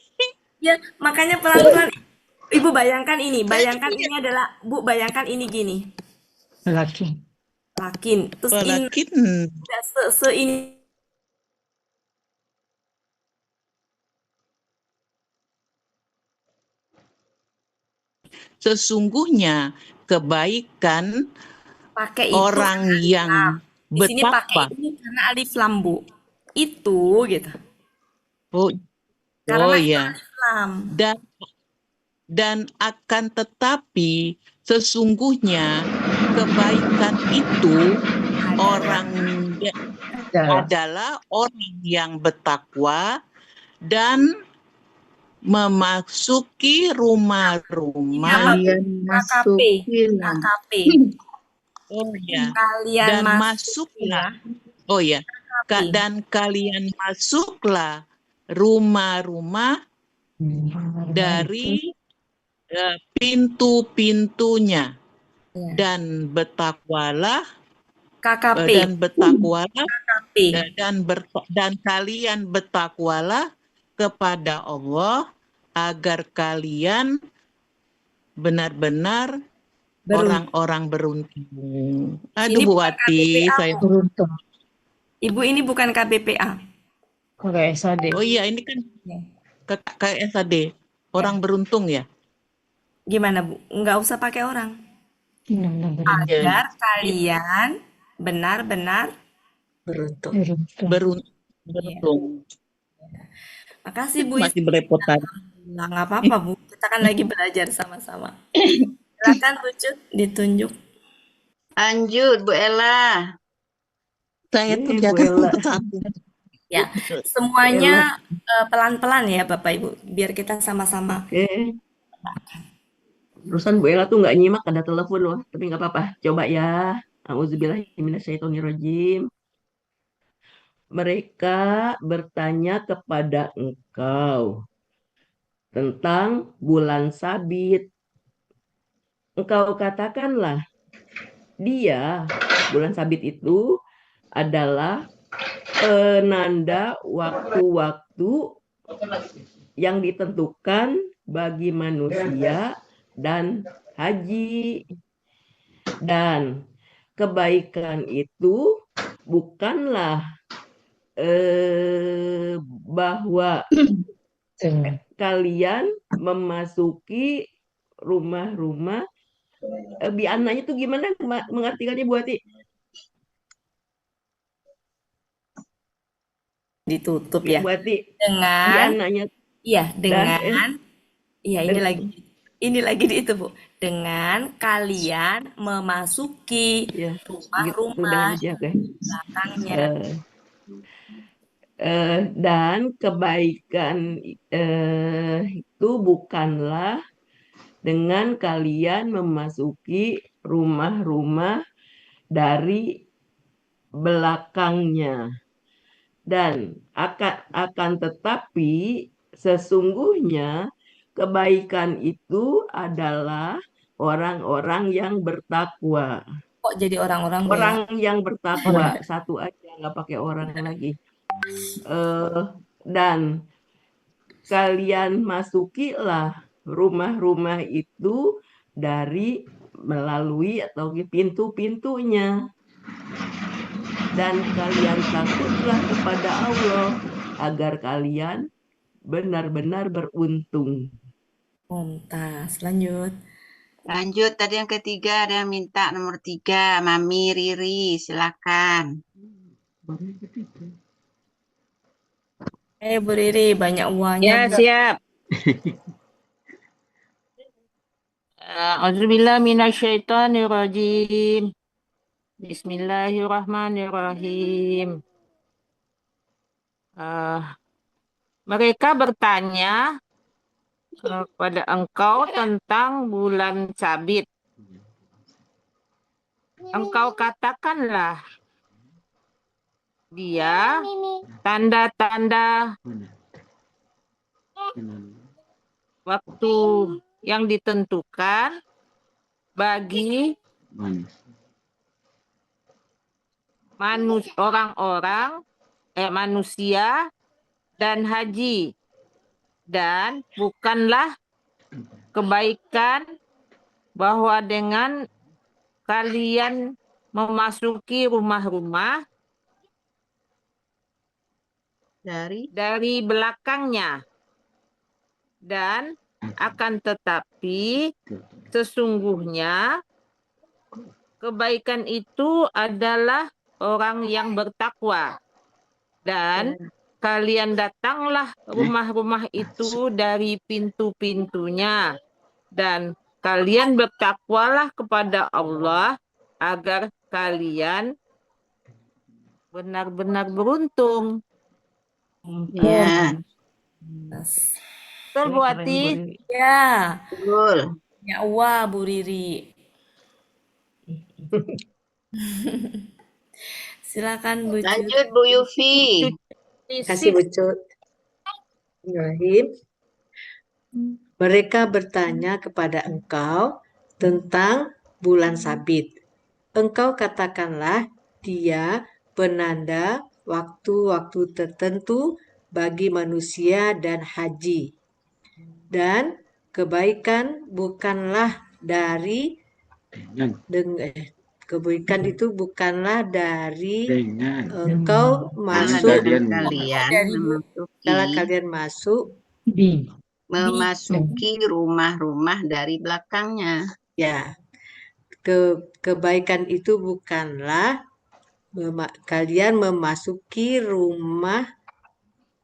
Ya, makanya pelan-pelan. Ibu bayangkan ini adalah Bu, bayangkan ini gini. Laki. Lakin, terus in Walakin se ini sesungguhnya kebaikan pakai itu orang karena alif lam. yang Di sini pakai bertakwa. ini karena alif lam, Bu. Itu gitu. Oh, Karena oh itu ya. alif lam. Dan akan tetapi sesungguhnya kebaikan itu orang adalah orang yang bertakwa dan memasuki Ini rumah-rumah. apa, Bu? Kalian KKP. masukilah. KKP. Oh ya. Kalian Dan masuk masuklah. ya. Oh ya. KKP. Dan kalian masuklah rumah-rumah dari pintu-pintunya Ya. dan bertakwalah KKP. KKP. dan kalian bertakwalah kepada Allah agar kalian benar-benar Beruntung. orang-orang beruntung. Aduh Ini Bu bukan Wati, KBPA, saya Bu. Beruntung. Ibu ini bukan KBPA. Kayak SAD. oh iya ini kan Ya. kayak SAD orang beruntung ya. Gimana, Bu? Nggak usah pakai orang. Benar-benar Agar kalian benar-benar Beruntung. beruntung. Beruntung. Makasih Bu Masih Isti. berepotan. Nah, nggak apa-apa Bu. Kita kan lagi belajar sama-sama. Silakan Bu Cut, ditunjuk. Lanjut, Bu Ella. Saya tuh Bu lihat Ella. satu. Ya, semuanya pelan-pelan ya Bapak Ibu, biar kita sama-sama. Oke. Terusan Bu Ella tuh nggak nyimak, ada telepon loh. Tapi nggak apa-apa. Coba ya. Auzubillahiminasyaitonirrajim. Mereka bertanya kepada engkau tentang bulan sabit. Engkau katakanlah, dia, bulan sabit itu adalah penanda waktu-waktu yang ditentukan bagi manusia dan haji. Dan kebaikan itu bukanlah bahwa kalian memasuki rumah-rumah. Biananya itu gimana mengartikannya Bu Ati? Ditutup ya. Bu Ati, Dengan biananya iya, dengan iya ini dan lagi di itu Bu. Dengan kalian memasuki ya gitu rumah-rumah dengan aja oke. belakangnya. Dan kebaikan itu bukanlah dengan kalian memasuki rumah-rumah dari belakangnya. Dan akan tetapi sesungguhnya kebaikan itu adalah orang-orang yang bertakwa. Kok jadi orang-orang Bu Ella? Orang yang bertakwa, satu aja, nggak pakai orang lagi. Dan kalian masukilah rumah-rumah itu dari melalui atau pintu-pintunya. Dan kalian takutlah kepada Allah agar kalian benar-benar beruntung. Mumtaz, lanjut. Lanjut, tadi yang ketiga ada yang minta nomor 3, Mami Riri, silakan. Bu Riri, banyak uangnya. Ya, Bu. siap. A'udzubillah minasyaitonirrajim. Bismillahirrahmanirrahim. Mereka bertanya kepada engkau tentang bulan sabit. Engkau katakanlah, dia tanda-tanda waktu yang ditentukan bagi orang-orang manusia dan haji. Dan bukanlah kebaikan bahwa dengan kalian memasuki rumah-rumah dari belakangnya, dan akan tetapi sesungguhnya kebaikan itu adalah orang yang bertakwa, dan kalian datanglah rumah-rumah itu dari pintu-pintunya, dan kalian bertakwalah kepada Allah agar kalian benar-benar beruntung. Ya, Betul, Bu Ati? Ya, betul. ya wah Bu Riri. Silakan Bu Cut. Lanjut Bu Yufi. Kasih Bucut. Bismillahirrahmanirrahim. Mereka bertanya kepada engkau tentang bulan sabit. Engkau katakanlah dia penanda waktu-waktu tertentu bagi manusia dan haji. Dan kebaikan bukanlah dari kebaikan itu bukanlah dari engkau masuk kalau kalian masuk memasuki rumah-rumah dari belakangnya. ya. Kebaikan itu bukanlah kalian memasuki rumah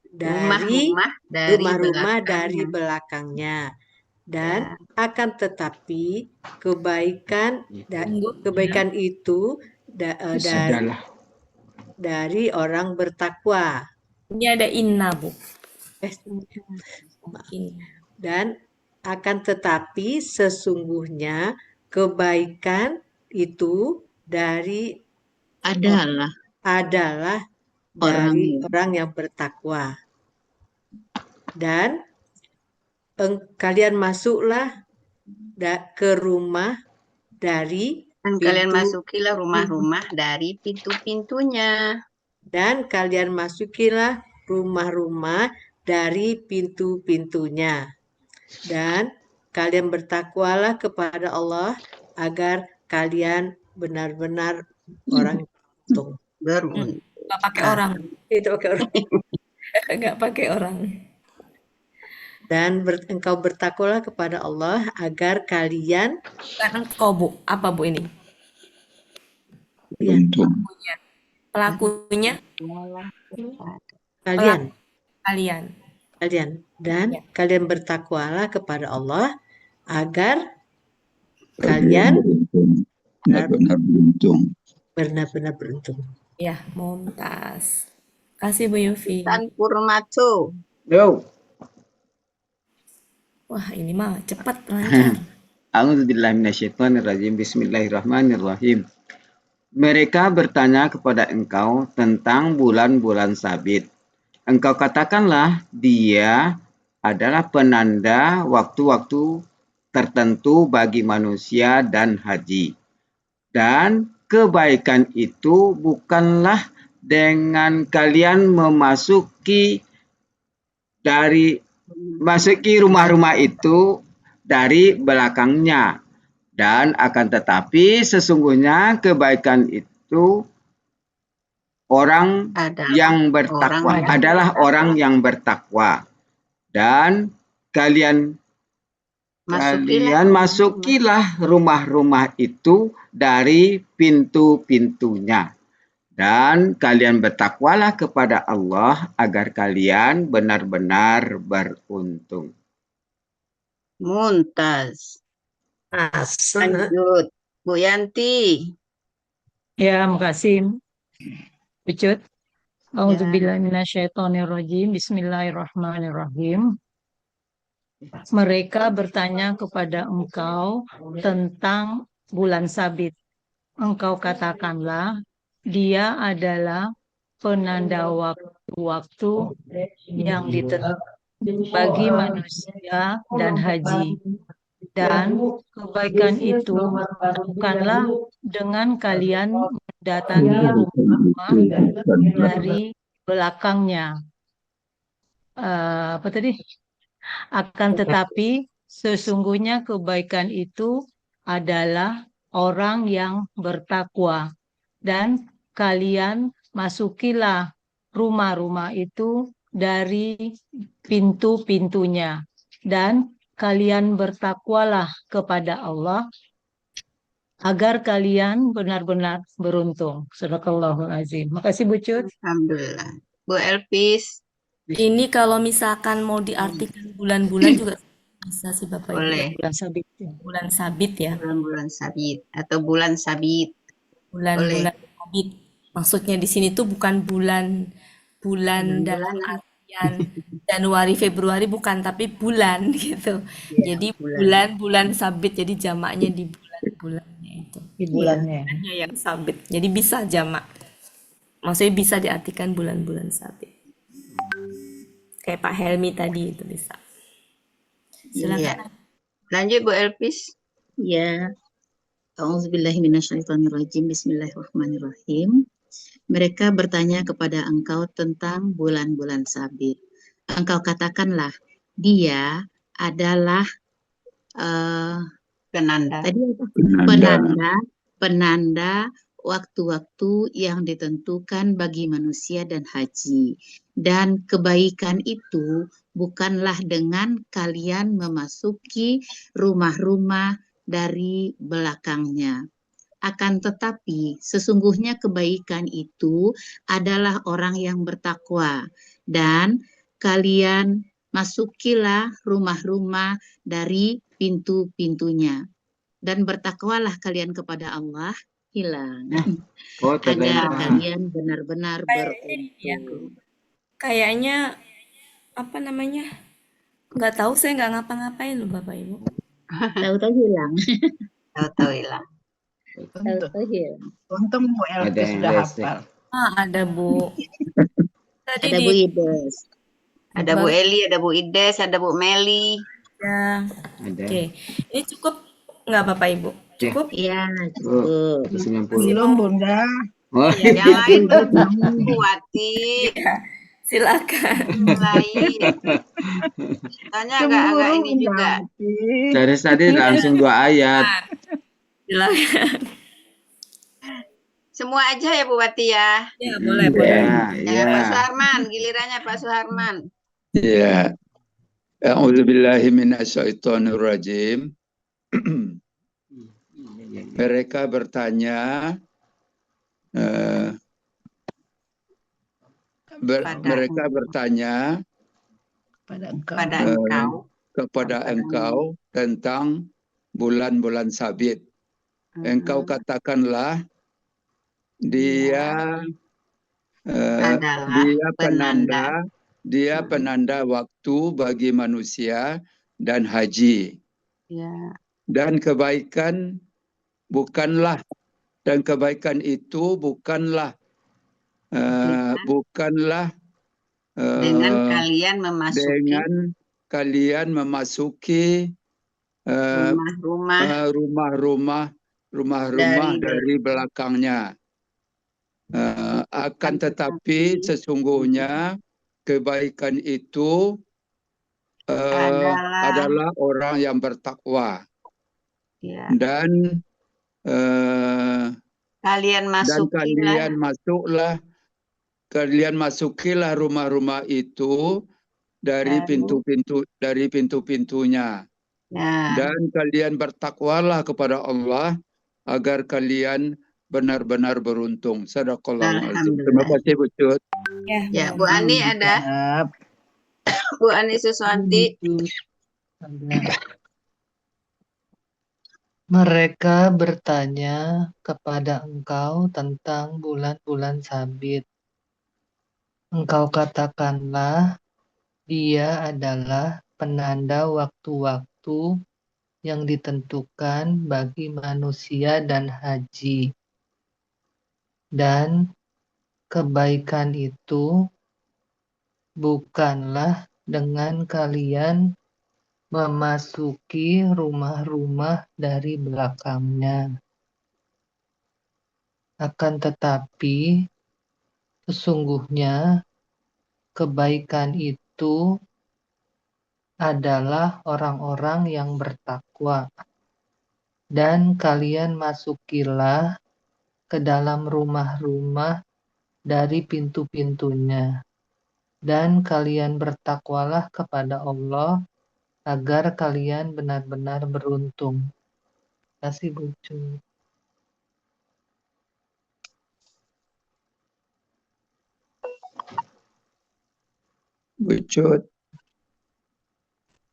dari rumah-rumah dari belakangnya. Dan akan tetapi kebaikan itu dari orang bertakwa. Ini ada inna, Bu. Dan akan tetapi sesungguhnya kebaikan itu dari Adalah dari orang yang bertakwa. Dan kalian masuklah ke rumah dari kalian masukilah rumah-rumah dari pintu-pintunya. Dan kalian masukilah rumah-rumah dari pintu-pintunya. Dan kalian bertakwalah kepada Allah agar kalian benar-benar orang beruntung. Nggak pakai orang. Itu pakai orang. Nggak pakai orang. Dan engkau bertakwalah kepada Allah agar kalian. Engkau, Bu. Apa, Bu, ini? Ya. Pelakunya? Kalian. Dan Ya. kalian bertakwalah kepada Allah agar kalian benar-benar beruntung. Ya, mumtaz. Kasih Bu Yufi. Tan Purmato. Yo. Wah, ini mah cepat lancar. A'udzubillahi minasyaitonirrajim. Bismillahirrahmanirrahim. Mereka bertanya kepada engkau tentang bulan-bulan sabit. Engkau katakanlah dia adalah penanda waktu-waktu tertentu bagi manusia dan haji. Dan kebaikan itu bukanlah dengan kalian memasuki rumah-rumah itu dari belakangnya. Dan akan tetapi sesungguhnya kebaikan itu adalah orang yang bertakwa. Dan kalian masukilah rumah-rumah itu dari pintu-pintunya. Dan kalian bertakwalah kepada Allah agar kalian benar-benar beruntung. Mumtaz. Lanjut. Bu Yanti. Ya, makasih. Ucut. A'udzubillahi minasyaitonirrajim. Bismillahirrahmanirrahim. Mereka bertanya kepada engkau tentang bulan sabit. Engkau katakanlah dia adalah penanda waktu-waktu yang ditentukan bagi manusia dan haji. Dan kebaikan itu bukanlah dengan kalian mendatangi rumah dari belakangnya. Apa tadi? Akan tetapi sesungguhnya kebaikan itu adalah orang yang bertakwa. Dan kalian masukilah rumah-rumah itu dari pintu-pintunya. Dan kalian bertakwalah kepada Allah agar kalian benar-benar beruntung. Sadaqallahul azim. Makasih Bu Cut. Alhamdulillah. Bu Elpis, Ini kalau misalkan mau diartikan bulan-bulan juga bisa sih Bapak Ibu. boleh. Bulan sabit. Bulan sabit ya. Bulan-bulan sabit atau bulan sabit. Bulan-bulan sabit. Maksudnya di sini tuh bukan bulan dalam Bulan-bulanan. artian Januari, Februari bukan, tapi bulan gitu. Iya, Jadi bulan. bulan sabit, jadi jamaknya di bulan-bulannya itu. Di bulannya. Bulannya yang sabit. Jadi bisa jamak. Maksudnya bisa diartikan bulan-bulan sabit. Kayak Pak Helmi tadi itu bisa. Iya. Silakan. Lanjut Bu Elpis. Ya. A'udzubillahi minasyaitonirrajim. Bismillahirrahmanirrahim. Mereka bertanya kepada engkau tentang bulan-bulan sabit. Engkau katakanlah, dia adalah Penanda. tadi penanda waktu-waktu yang ditentukan bagi manusia dan haji. Dan kebaikan itu bukanlah dengan kalian memasuki rumah-rumah dari belakangnya. Akan tetapi sesungguhnya kebaikan itu adalah orang yang bertakwa, dan kalian masukilah rumah-rumah dari pintu-pintunya, dan bertakwalah kalian kepada Allah, hilang, Oh, agar ternyata. kalian benar-benar Ya. beruntung. Kayaknya apa namanya? Nggak tahu, saya nggak ngapa-ngapain loh Bapak Ibu. Tahu-tahu hilang. Tahu-tahu hilang. Tahu-tahu hilang. Untung Bu Ada Elpis yang sudah rese. hafal. Ada Bu. Tadi Ada Bu Ides. Ada Bu Eli, ada Bu Ides, ada Bu Meli. Ya. Ada. Oke. Ini cukup nggak Bapak Ibu? Cukup? Iya, cukup. 90. Belum Bunda. Oh, Yang lain Bu Wati. Silakan. Yang lain. Tanya agak ini juga. dari tadi langsung 2 ayat. Silakan. Semua aja ya Bu Wati ya. Ya, boleh, boleh. Ya, Ya, Pak ya. Suharman, gilirannya Pak Suharman. Ya, a'udzubillahi minasyaitonirrajim. Mereka bertanya, mereka bertanya kepada engkau tentang bulan-bulan sabit. Engkau katakanlah dia penanda waktu bagi manusia dan haji. Ya. Dan kebaikan itu bukanlah dengan kalian memasuki rumah-rumah dari belakangnya. Akan tetapi sesungguhnya kebaikan itu adalah orang yang bertakwa. Ya. Dan kalian masukilah rumah-rumah itu dari pintu-pintunya. Ya. Dan kalian bertakwalah kepada Allah agar kalian benar-benar beruntung. Sadaqallahul azim. Terima kasih Bu Cut. Ya, Bu Ani ada. Bu Ani Suswanti. Mereka bertanya kepada engkau tentang bulan-bulan sabit. Engkau katakanlah, dia adalah penanda waktu-waktu yang ditentukan bagi manusia dan haji. Dan kebaikan itu bukanlah dengan kalian memasuki rumah-rumah dari belakangnya. Akan tetapi, sesungguhnya kebaikan itu adalah orang-orang yang bertakwa. Dan kalian masukilah ke dalam rumah-rumah dari pintu-pintunya. Dan kalian bertakwalah kepada Allah agar kalian benar-benar beruntung. Kasih bucu. Bucut.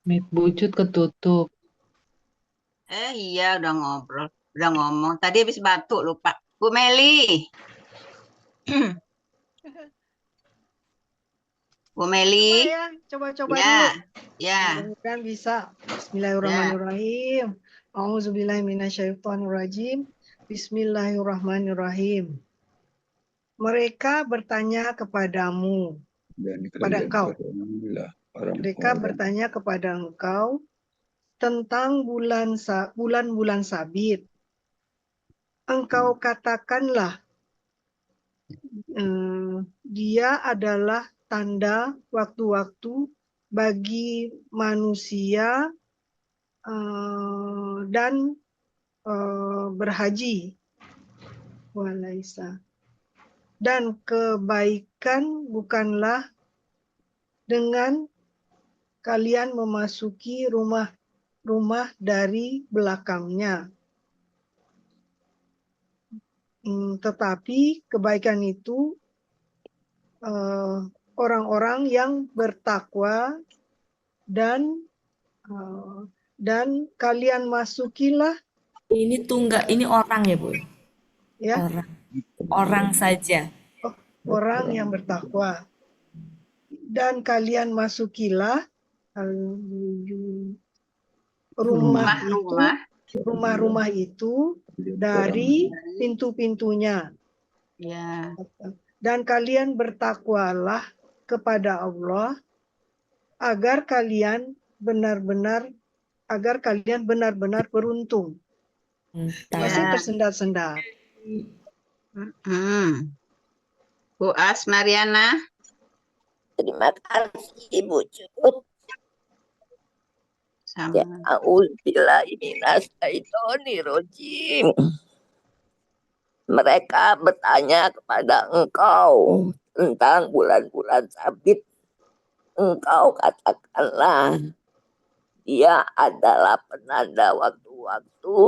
Mic bucut ketutup. Iya udah ngobrol, udah ngomong. Tadi habis batuk lupa. Bu Meli. Bu Meli. Coba Ya, dulu. ya. Mudah-mudahan bisa. Bismillahirrahmanirrahim. Auzubillahiminasyaitonirrajim. Bismillahirrahmanirrahim. Mereka bertanya kepadamu, kepada engkau. Mereka bertanya kepada engkau tentang bulan-bulan sabit. Engkau katakanlah, dia adalah tanda waktu-waktu bagi manusia dan berhaji. Walaisa. Dan kebaikan bukanlah dengan kalian memasuki rumah dari belakangnya. Tetapi kebaikan itu orang-orang yang bertakwa dan kalian masukilah. Ini tunggal, ini orang ya Bu? Ya. Orang saja. Orang yang bertakwa. Dan kalian masukilah rumah-rumah itu dari pintu-pintunya. Ya. Dan kalian bertakwalah kepada Allah agar kalian benar-benar beruntung. Masih tersendat-sendat. Bu As Mariana. Terima kasih Bu Cut. A'udzubillahiminasyaitonirrajim. Mereka bertanya kepada engkau tentang bulan-bulan sabit. Engkau katakanlah, dia adalah penanda waktu-waktu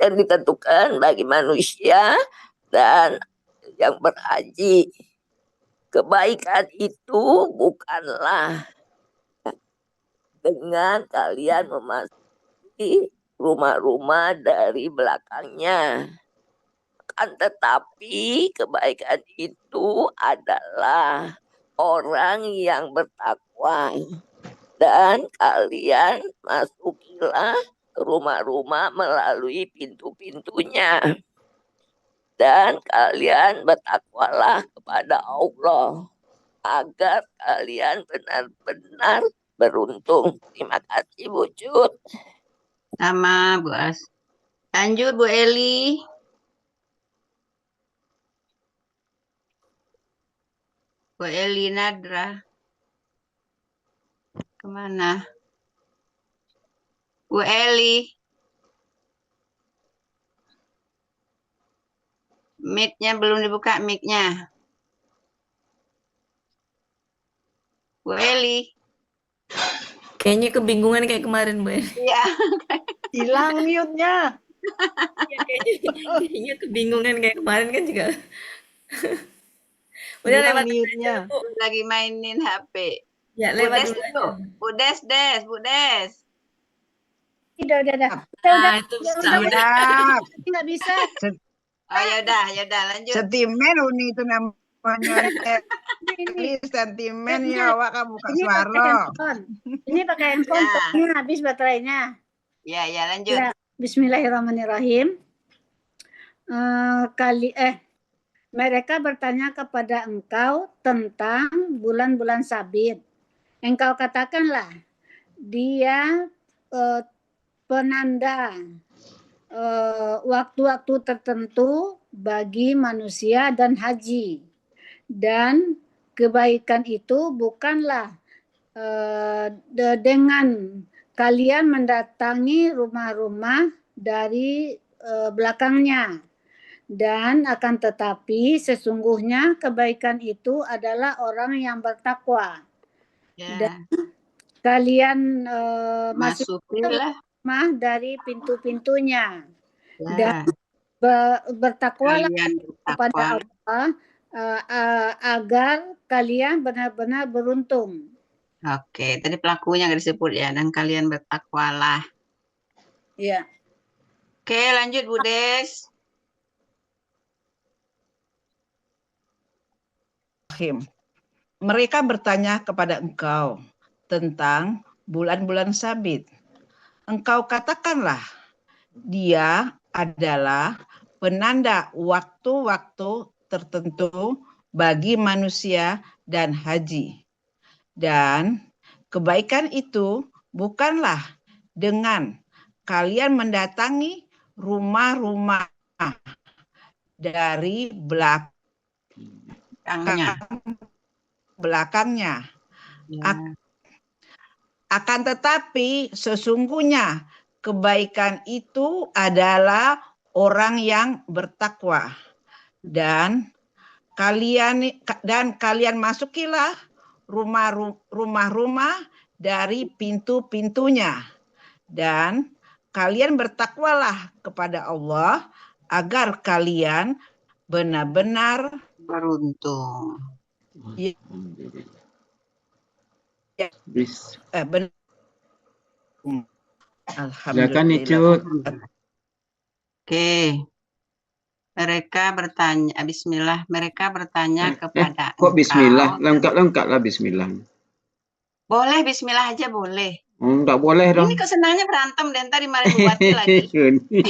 yang ditentukan bagi manusia dan yang berhaji. Kebaikan itu bukanlah dengan kalian memasuki rumah-rumah dari belakangnya. Akan tetapi kebaikan itu adalah orang yang bertakwa. Dan kalian masukilah rumah-rumah melalui pintu-pintunya. Dan kalian bertakwalah kepada Allah agar kalian benar-benar beruntung. Terima kasih Bu Cut. Sama Bu As. Lanjut Bu Eli. Bu Eli Nadra. Kemana? Bu Eli. Mic-nya belum dibuka mic-nya. Bu Eli. Kayaknya kebingungan kayak kemarin, Bu. Iya. Hilang mute-nya. Ya, kayaknya kebingungan kayak kemarin kan juga. Udah lewat mute-nya. Lagi mainin HP. Ya, lewat dulu. Bu Des. Udah. Itu udah. Nggak bisa. Oh yaudah lanjut. Sentimen Uni itu namanya. Sentimen ya awak kamu buka suara. Ini pakai handphone, habis baterainya. Ya lanjut. Ya, Bismillahirrahmanirrahim. Mereka bertanya kepada engkau tentang bulan-bulan sabit. Engkau katakanlah, dia penanda waktu-waktu tertentu bagi manusia dan haji. Dan kebaikan itu bukanlah dengan kalian mendatangi rumah-rumah dari belakangnya. Dan akan tetapi sesungguhnya kebaikan itu adalah orang yang bertakwa. Dan kalian masuk ke rumah dari pintu-pintunya. Dan bertakwalah kepada Allah agar kalian benar-benar beruntung. Oke, tadi pelakunya nggak disebut ya, dan kalian bertakwalah. Iya. Oke, lanjut Bu Des. Mereka bertanya kepada engkau tentang bulan-bulan sabit. Engkau katakanlah, dia adalah penanda waktu-waktu tertentu bagi manusia dan haji. Dan kebaikan itu bukanlah dengan kalian mendatangi rumah-rumah dari belakangnya. Akan tetapi sesungguhnya kebaikan itu adalah orang yang bertakwa. Dan kalian masukilah rumah-rumah dari pintu-pintunya. Dan kalian bertakwalah kepada Allah agar kalian benar-benar beruntung. Silakan Icut. Oke. Mereka bertanya, bismillah, mereka bertanya kepada Kok bismillah? Lengkap-lengkaplah bismillah. Boleh bismillah aja boleh. Enggak boleh dong. Ini kok senangnya berantem dan tadi dimarahin Bupati lagi. Uni.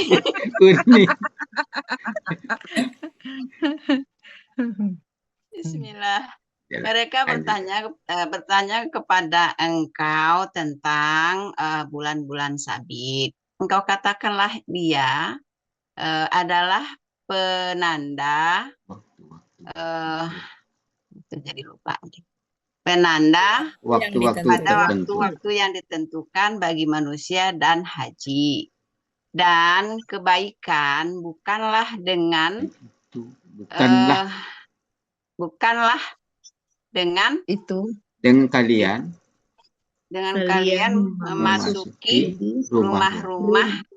Bismillah. Mereka bertanya kepada engkau tentang bulan-bulan sabit. Engkau katakanlah dia adalah penanda. Jadi lupa. Penanda pada waktu-waktu yang ditentukan bagi manusia dan haji. Dan kebaikan bukanlah dengan dengan kalian memasuki rumah-rumah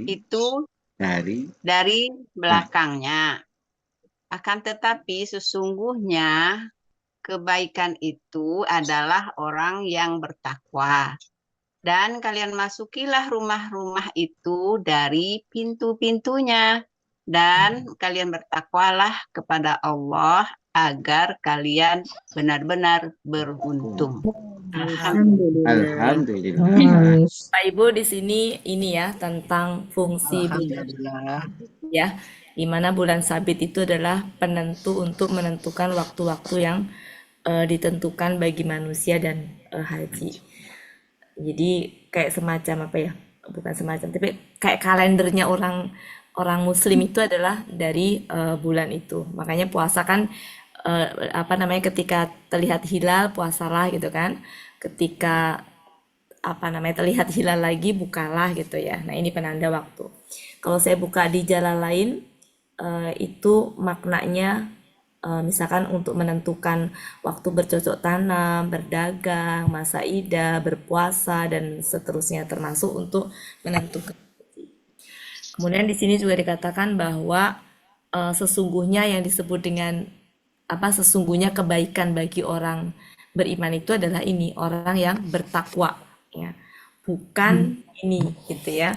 itu dari belakangnya. Akan tetapi sesungguhnya kebaikan itu adalah orang yang bertakwa. Dan kalian masukilah rumah-rumah itu dari pintu-pintunya. Dan kalian bertakwalah kepada Allah agar kalian benar-benar beruntung. Alhamdulillah. Pak Ibu di sini ini ya tentang fungsi bulan ya, di mana bulan sabit itu adalah penentu untuk menentukan waktu-waktu yang ditentukan bagi manusia dan haji. Jadi kayak semacam apa ya? Bukan semacam, tapi kayak kalendernya orang Muslim itu adalah dari bulan itu. Makanya puasa kan ketika terlihat hilal puasalah gitu kan. Ketika terlihat hilal lagi bukalah gitu ya. Nah, ini penanda waktu. Kalau saya buka di jalan lain itu maknanya misalkan untuk menentukan waktu bercocok tanam, berdagang, masa idah, berpuasa dan seterusnya, termasuk untuk menentukan. Kemudian di sini juga dikatakan bahwa sesungguhnya yang disebut dengan sesungguhnya kebaikan bagi orang beriman itu adalah ini, orang yang bertakwa ya. Bukan ini gitu ya.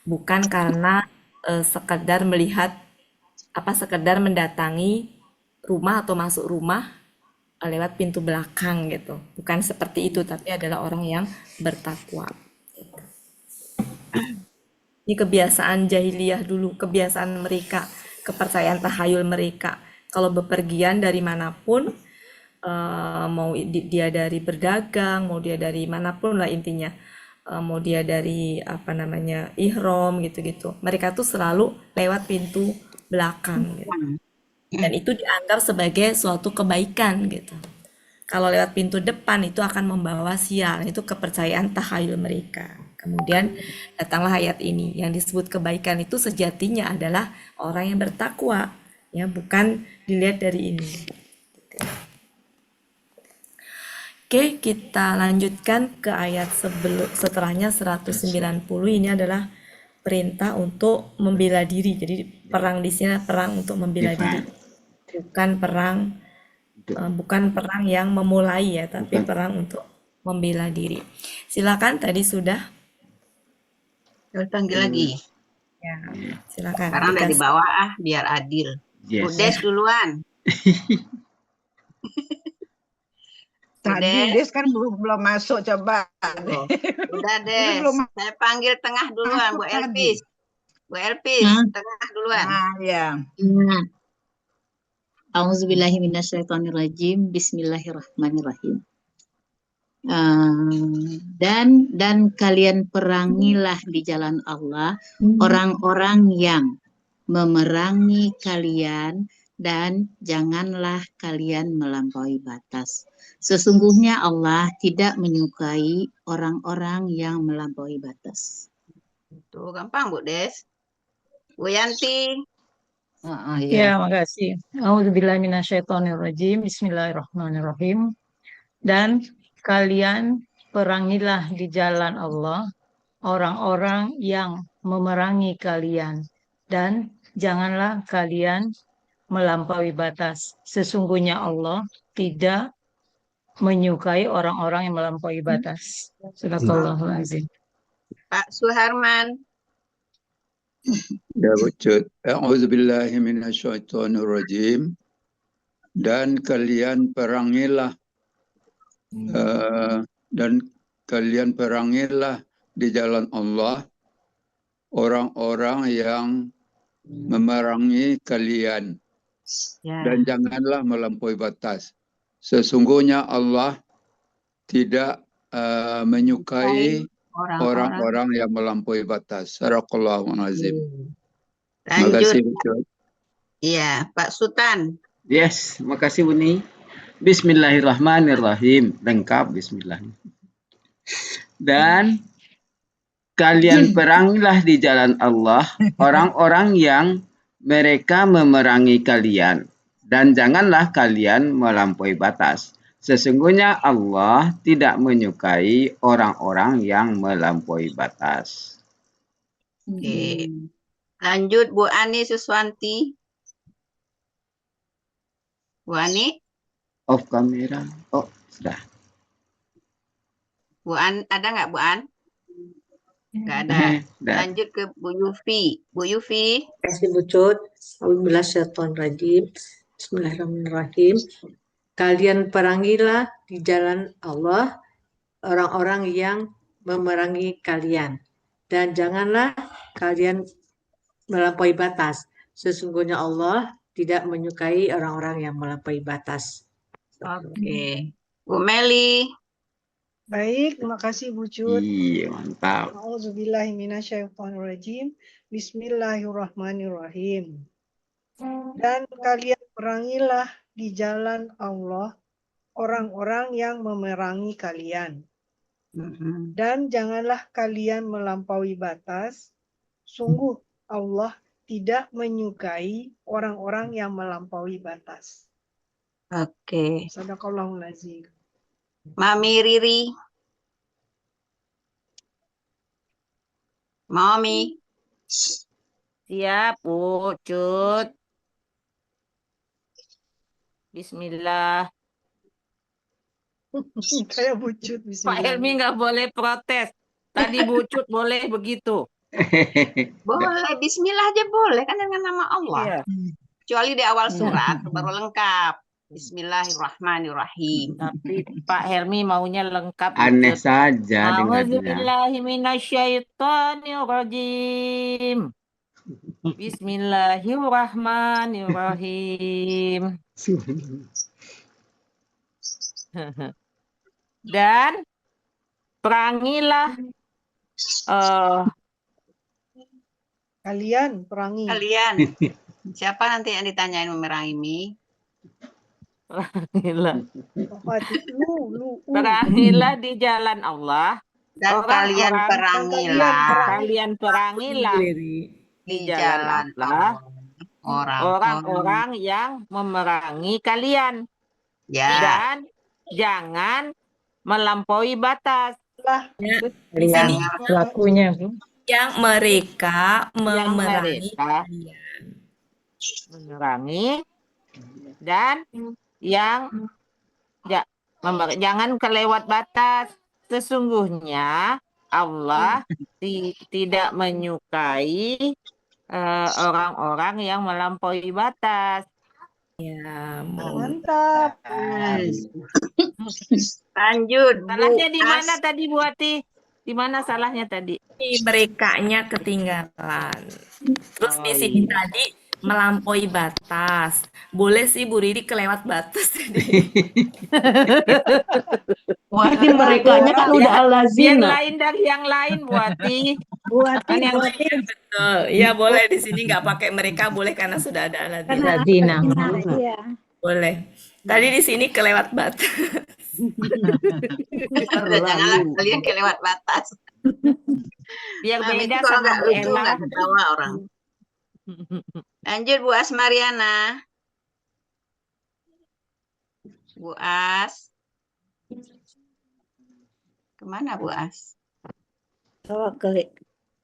Bukan karena sekedar melihat sekedar mendatangi rumah atau masuk rumah lewat pintu belakang gitu. Bukan seperti itu, tapi adalah orang yang bertakwa. Gitu. Ini kebiasaan jahiliyah dulu, kebiasaan mereka, kepercayaan tahayul mereka. Kalau bepergian dari manapun, mau dia dari berdagang, mau dia dari manapun lah intinya, mau dia dari ihram gitu-gitu. Mereka tuh selalu lewat pintu belakang gitu. Dan itu dianggap sebagai suatu kebaikan gitu. Kalau lewat pintu depan itu akan membawa sial, itu kepercayaan takhayul mereka. Kemudian datanglah ayat ini, yang disebut kebaikan itu sejatinya adalah orang yang bertakwa, ya, bukan dilihat dari ini. Oke, kita lanjutkan ke ayat setelahnya 190. Ini adalah perintah untuk membela diri. Jadi perang di sini perang untuk membela diri. Bukan perang yang memulai ya, tapi perang untuk membela diri. Silakan, tadi sudah. Panggil lagi. Ya, silakan. Sekarang dari bawah biar adil. Yes. Udes duluan. Tadi Des kan belum masuk, coba. Udah Des. Saya panggil tengah duluan, Bu Elpis. Bu Elpis, tengah duluan. Ya. Auzubillahi minasyaitonirrajim. Bismillahirrahmanirrahim. Dan kalian perangilah di jalan Allah orang-orang yang memerangi kalian, dan janganlah kalian melampaui batas. Sesungguhnya Allah tidak menyukai orang-orang yang melampaui batas. Tuh gampang Bu Des. Bu Yanti. Ya, makasih. Auzubillahi minasyaitonirrajim. Bismillahirrahmanirrahim. Dan kalian perangilah di jalan Allah orang-orang yang memerangi kalian, dan janganlah kalian melampaui batas. Sesungguhnya Allah tidak menyukai orang-orang yang melampaui batas. Shadaqallahul azim. Pak Suharman. Ya wujud. A'udzubillahi minasyaitonirrajim. Dan kalian perangilah di jalan Allah orang-orang yang memerangi kalian, dan janganlah melampaui batas. Sesungguhnya Allah tidak menyukai orang-orang yang melampaui batas. Shadaqallahul azim. Terima kasih. Iya, Pak Sultan. Yes, makasih Buni. Bismillahirrahmanirrahim. Lengkap bismillah. Dan kalian perangilah di jalan Allah orang-orang yang mereka memerangi kalian, dan janganlah kalian melampaui batas. Sesungguhnya Allah tidak menyukai orang-orang yang melampaui batas. Oke. Lanjut Bu Ani Suswanti. Bu Ani. Off kamera. Oh, sudah. Bu An, ada nggak Bu An? Nggak ada. Lanjut ke Bu Yufi. Bu Yufi. Terima kasih Bu Cut. Bismillahirrahmanirrahim. Bismillahirrahmanirrahim. Kalian perangilah di jalan Allah orang-orang yang memerangi kalian, dan janganlah kalian melampaui batas. Sesungguhnya Allah tidak menyukai orang-orang yang melampaui batas. Oke. Bu Meli. Baik, terima kasih Bu Cut. Iya, mantap. Auzubillahi minasyaitonirrajim. Bismillahirrahmanirrahim. Dan kalian perangilah di jalan Allah orang-orang yang memerangi kalian. Dan janganlah kalian melampaui batas. Sungguh Allah tidak menyukai orang-orang yang melampaui batas. Oke. Shadaqallahul azim. Mami Riri. Mami. Siap, Bu Cut. Bismillah. Kayak Bu Cut. Pak Helmi nggak boleh protes. Tadi Bu Cut boleh begitu. Boleh, bismillah aja boleh kan dengan nama Allah. Iya. Kecuali di awal surat baru lengkap. Bismillahirrahmanirrahim. Tapi Pak Helmi maunya lengkap. Aneh saja dengarnya. A'udzubillahi minasyaitonirrajim. Bismillahirrahmanirrahim. Dan perangilah kalian perangi. Kalian. Siapa nanti yang ditanyain memerangi Mi? Perangilah. Lu. Perangilah di jalan Allah. Dan kalian perangilah Kalian perangilah di jalan Allah orang-orang yang memerangi kalian. Ya. Dan jangan melampaui batas. Di sini Pelakunya, Bu. yang mereka memerangi Memerangi dan yang jangan kelewat batas. Sesungguhnya Allah tidak menyukai orang-orang yang melampaui batas. Ya, mantap. Lanjut. Salahnya di mana tadi Bu Ati? Di mana salahnya tadi? Merekanya ketinggalan. Terus di sini tadi melampaui batas. Boleh sih Bu Riri kelewat batas tadi. Buatin merekanya kan udah Yang al-lazina. lain dari yang lain Bu Ati. Buatin, Kan yang buatin. Betul. Ya boleh di sini nggak pakai mereka boleh karena sudah ada Aladina. Aladina. Iya. Boleh. Tadi di sini kelewat batas. Janganlah kalian kelewat batas. Biar beda Kalau sama nggak Bu lucu Ella. nggak ketawa orang. Lanjut Bu Asmariana. Bu As. Kemana Bu As? Bawa ke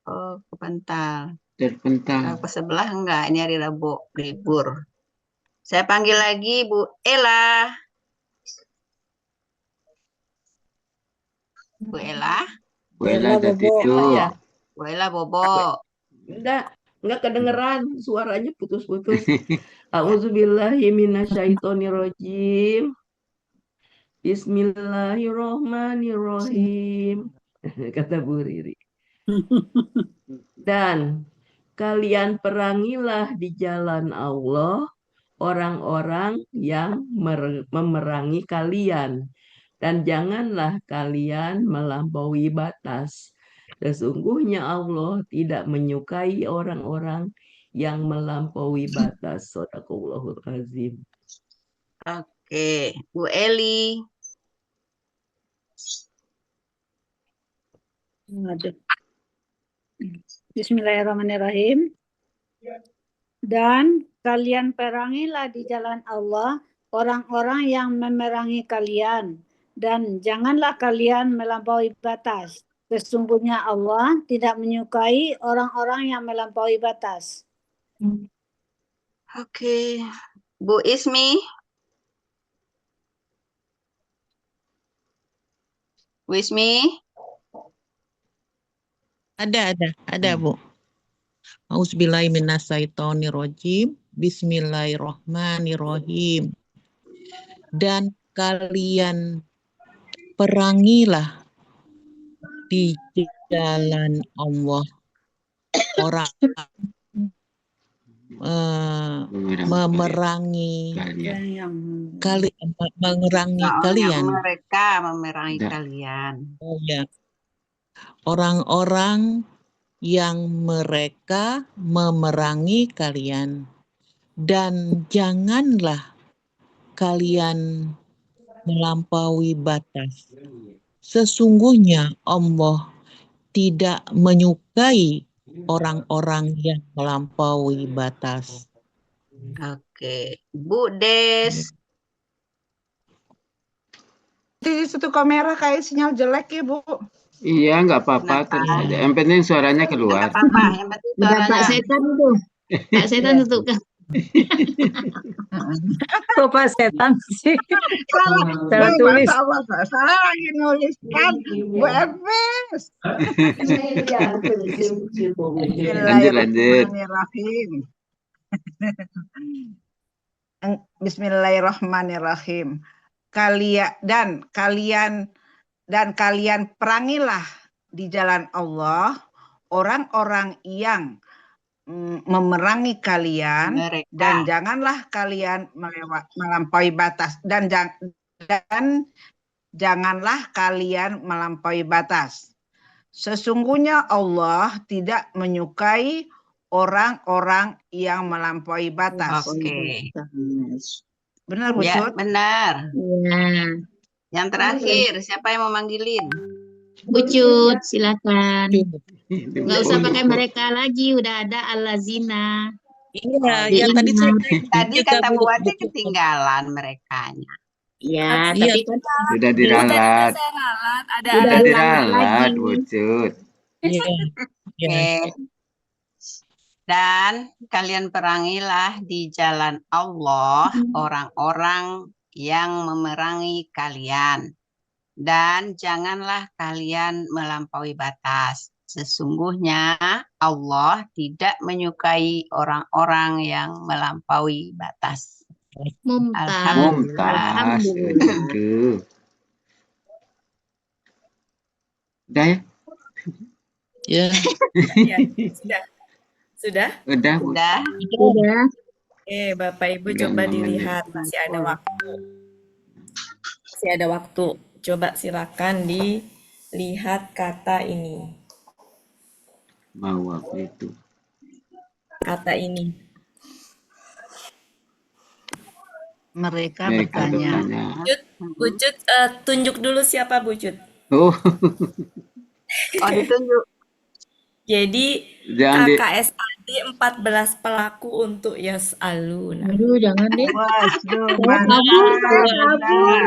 Oh, ke Pental. Terpental. Ke sebelah enggak? Ini hari Rabu, libur. Saya panggil lagi Bu Ella. Bu Ella. Bu Ella ada tidur. Bu Ella bobo. Enggak kedengeran, suaranya putus-putus. A'udzubillahi minasyaitonirrajim. Bismillahirrohmanirrohim. Kata Bu Riri. Dan kalian perangilah di jalan Allah orang-orang yang memerangi kalian. Dan janganlah kalian melampaui batas. Sesungguhnya Allah tidak menyukai orang-orang yang melampaui batas. Shadaqallahul azim. Oke, Bu Eli. Aduh. Bismillahirrahmanirrahim. Dan kalian perangilah di jalan Allah orang-orang yang memerangi kalian. Dan janganlah kalian melampaui batas. Sesungguhnya Allah tidak menyukai orang-orang yang melampaui batas. Oke, Bu Ismi. Bu Ismi. Ada Bu. Auzubillahiminasyaitonirrajim. Bismillahirrahmanirrahim. Dan kalian perangilah di jalan Allah orang memerangi kalian. Mereka memerangi kalian. Oh ya. Orang-orang yang mereka memerangi kalian. Dan janganlah kalian melampaui batas. Sesungguhnya Allah tidak menyukai orang-orang yang melampaui batas. Oke, Bu Des. Di situ kamera kayak sinyal jelek ya Bu. Iya, nggak apa-apa, terus aja. Yang penting suaranya keluar. Nggak apa-apa, yang penting suaranya. Pak Setan itu. Pak Setan tutupkan. Kok Pak Setan sih? Salah tulis. Salah lagi nuliskan Bu Elvis. Bismillahirrahmanirrahim. Bismillahirrahmanirrahim. Kalian perangilah di jalan Allah orang-orang yang memerangi kalian dan janganlah kalian melampaui batas dan janganlah kalian melampaui batas. Sesungguhnya Allah tidak menyukai orang-orang yang melampaui batas. Oke. Benar, Ya, Bucut? benar. Ya. Yang terakhir, siapa yang mau manggilin? Bucut, silakan. Nggak usah pakai mereka lagi, udah ada Al-Lazina. Iya, ya tadi saya Tadi juga kata Bu. Bu Wati ketinggalan merekanya. Ya, Iya, tapi kan Sudah diralat. udah Sudah diralat diralat, lagi. Bucut. iya. Oke. Dan kalian perangilah di jalan Allah orang-orang yang memerangi kalian. Dan janganlah kalian melampaui batas. Sesungguhnya Allah tidak menyukai orang-orang yang melampaui batas. Mumtaz. Mumtaz. Alhamdulillah. Aduh. Udah ya? Ya. Ya, sudah. Sudah? Udah, Bu. Udah. Udah. Bapak Ibu Udah coba 5 menit. dilihat, masih ada waktu. Masih ada waktu. Coba silakan dilihat kata ini. Mau apa itu? Kata ini. Mereka Mereka bertanya. bertanya. Bucut, tunjuk dulu siapa Bucut. Oh, Oh, ditunjuk. Jadi jangan di... KKSAD 14 pelaku untuk Yas'aluna. Aduh, jangan deh. Waduh, Kabur, mantap. kabur.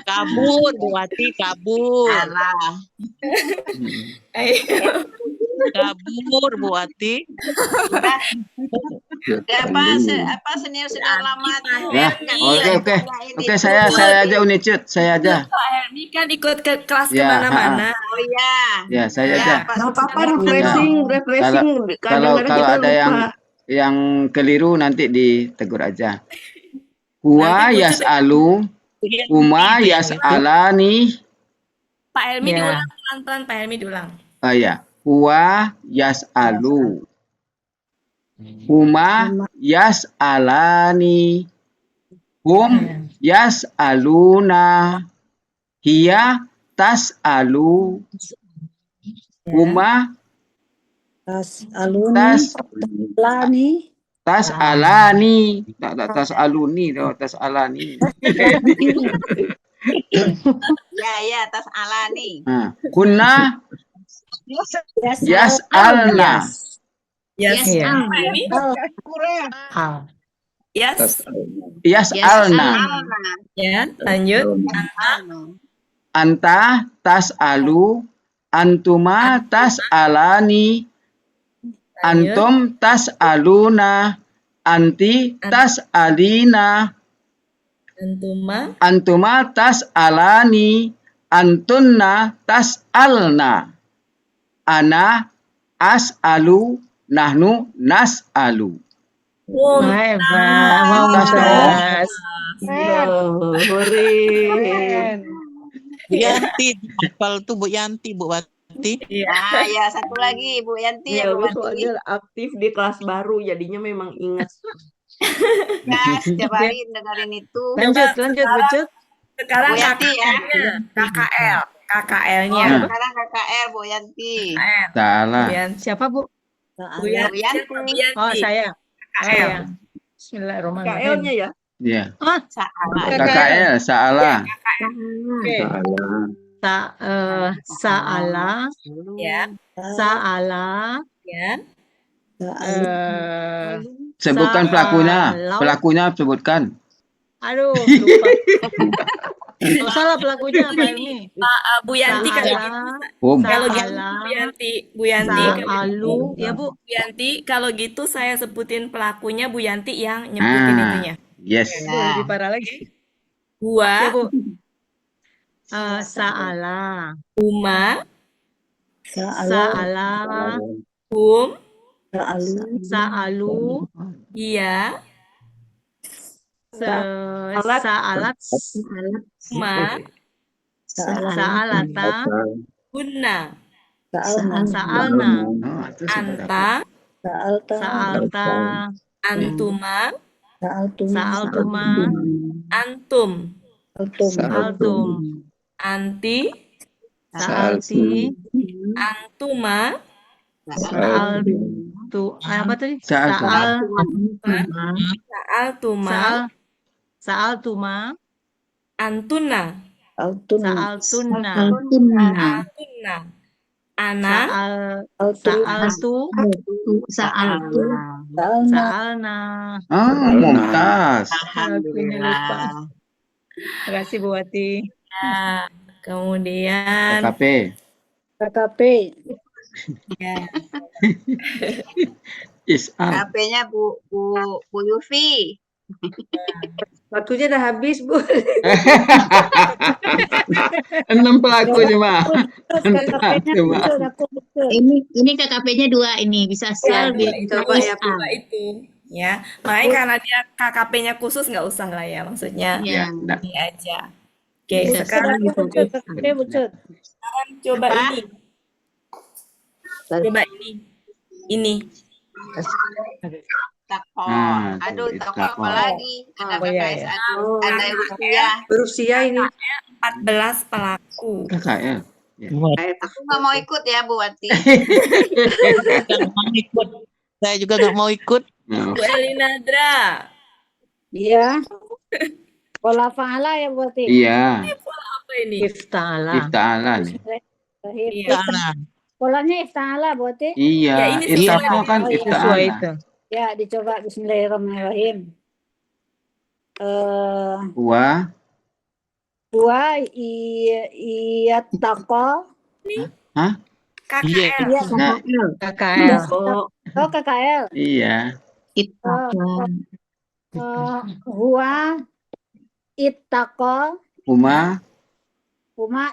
Kabur, Bu Wati, kabur. Alah. Ayo. Kabur, Bu Wati. Apa senior-senior lama tuh? Ya, oke, saya aja Unicut, saya aja. Pak Helmi kan ikut ke kelas Ya, kemana-mana. Oh iya. Ya, saya aja. Nggak apa-apa, refreshing. Kalau Kadang-kadang kita ada lupa. yang keliru nanti ditegur aja. Huwa yas'alu, huma yas'alani. Pak Helmi Ya. diulang pelan-pelan, Pak Helmi diulang. Oh ya, huwa yas'alu, huma yas'alani, hum yas'aluna, hiya tas'alu, huma Lani. tas'alani, tak tas'aluni, tas'alani. Ya, tas alani. Nah, kunna yas'alna. Yas'alna. Ya, lanjut. Anta tas'alu, antuma tas'alani, antum tas'aluna, anti tas'alina, antuma tas'alani, antunna tas'alna, ana as'alu, nahnu nas'alu. Mumtaz. Bu Yanti, hafal tuh Bu Yanti, Bu Wati. Ya, satu lagi Bu Yanti ya, Ya, Bu soalnya aktif di kelas baru, jadinya memang ingat. Ya, setiap hari dengerin itu. Lanjut, Bucut. Sekarang Bu Yanti ya. KKL. KKL-nya. Sekarang KKL Bu Yanti. Salah. Siapa, Bu? Bu Yanti. Oh, saya. KKL. Bismillahirrahmanirrahim. KL-nya ya? Ya. Salah. KKL, salah. Oke. Sa'ala. Ya. Sa'ala. Ya. Sebutkan pelakunya. Pelakunya sebutkan. Aduh, lupa. Oh, salah pelakunya Pak Helmi. Bu Yanti kalau gitu Bu Yanti Sa'alu, ya Bu. Bu Yanti kalau gitu saya sebutin pelakunya, Bu Yanti yang nyebutin itunya. Yes. Lebih parah lagi. Gua Ya, Bu. Sa'ala. Uma Sa'ala. Hum Sa'alu. Iya Sa'alat. Ma Sa'alata. Hunna Sa'alna. Anta Sa'alta. Antuma Sa'altuma. Antum Sa'altum. Anti Sa'alti. Antuma Saal tu apa tadi? Saal Saal tuma antuna. Altuna. Ana saalna. Mumtaz. Alhamdulillah. Terima kasih Bu Wati. Ya, kemudian KKP. Ya. KP-nya Bu Yufi. Waktunya udah habis, Bu. 6 pelaku cuma. Ini KKP-nya 2 ini bisa Ya, sel coba ya coba itu. Ya, makanya karena dia KKP-nya khusus nggak usah lah ya, maksudnya ini aja. Oke, sekarang coba ini. Coba ini. Tako. Aduh, tako apa lagi? Ada KKS, ada Rusia ini. 14 pelaku. KKL. Aku nggak mau ikut ya, Bu Wati. Saya juga nggak mau ikut. Bu Elinadra. Iya. Pola fa'ala ya Bu Wati. Iya. Apa ini? Ifta'ala. Polanya ifta'ala Bu Wati. Iya. Ifta'ala kan ifta'ala. Ya, dicoba bismillahirrahmanirrahim. Iyattaqa. Hah? KKL. KKL. Oh, KKL. Iya. Huwa ittaqa. Huma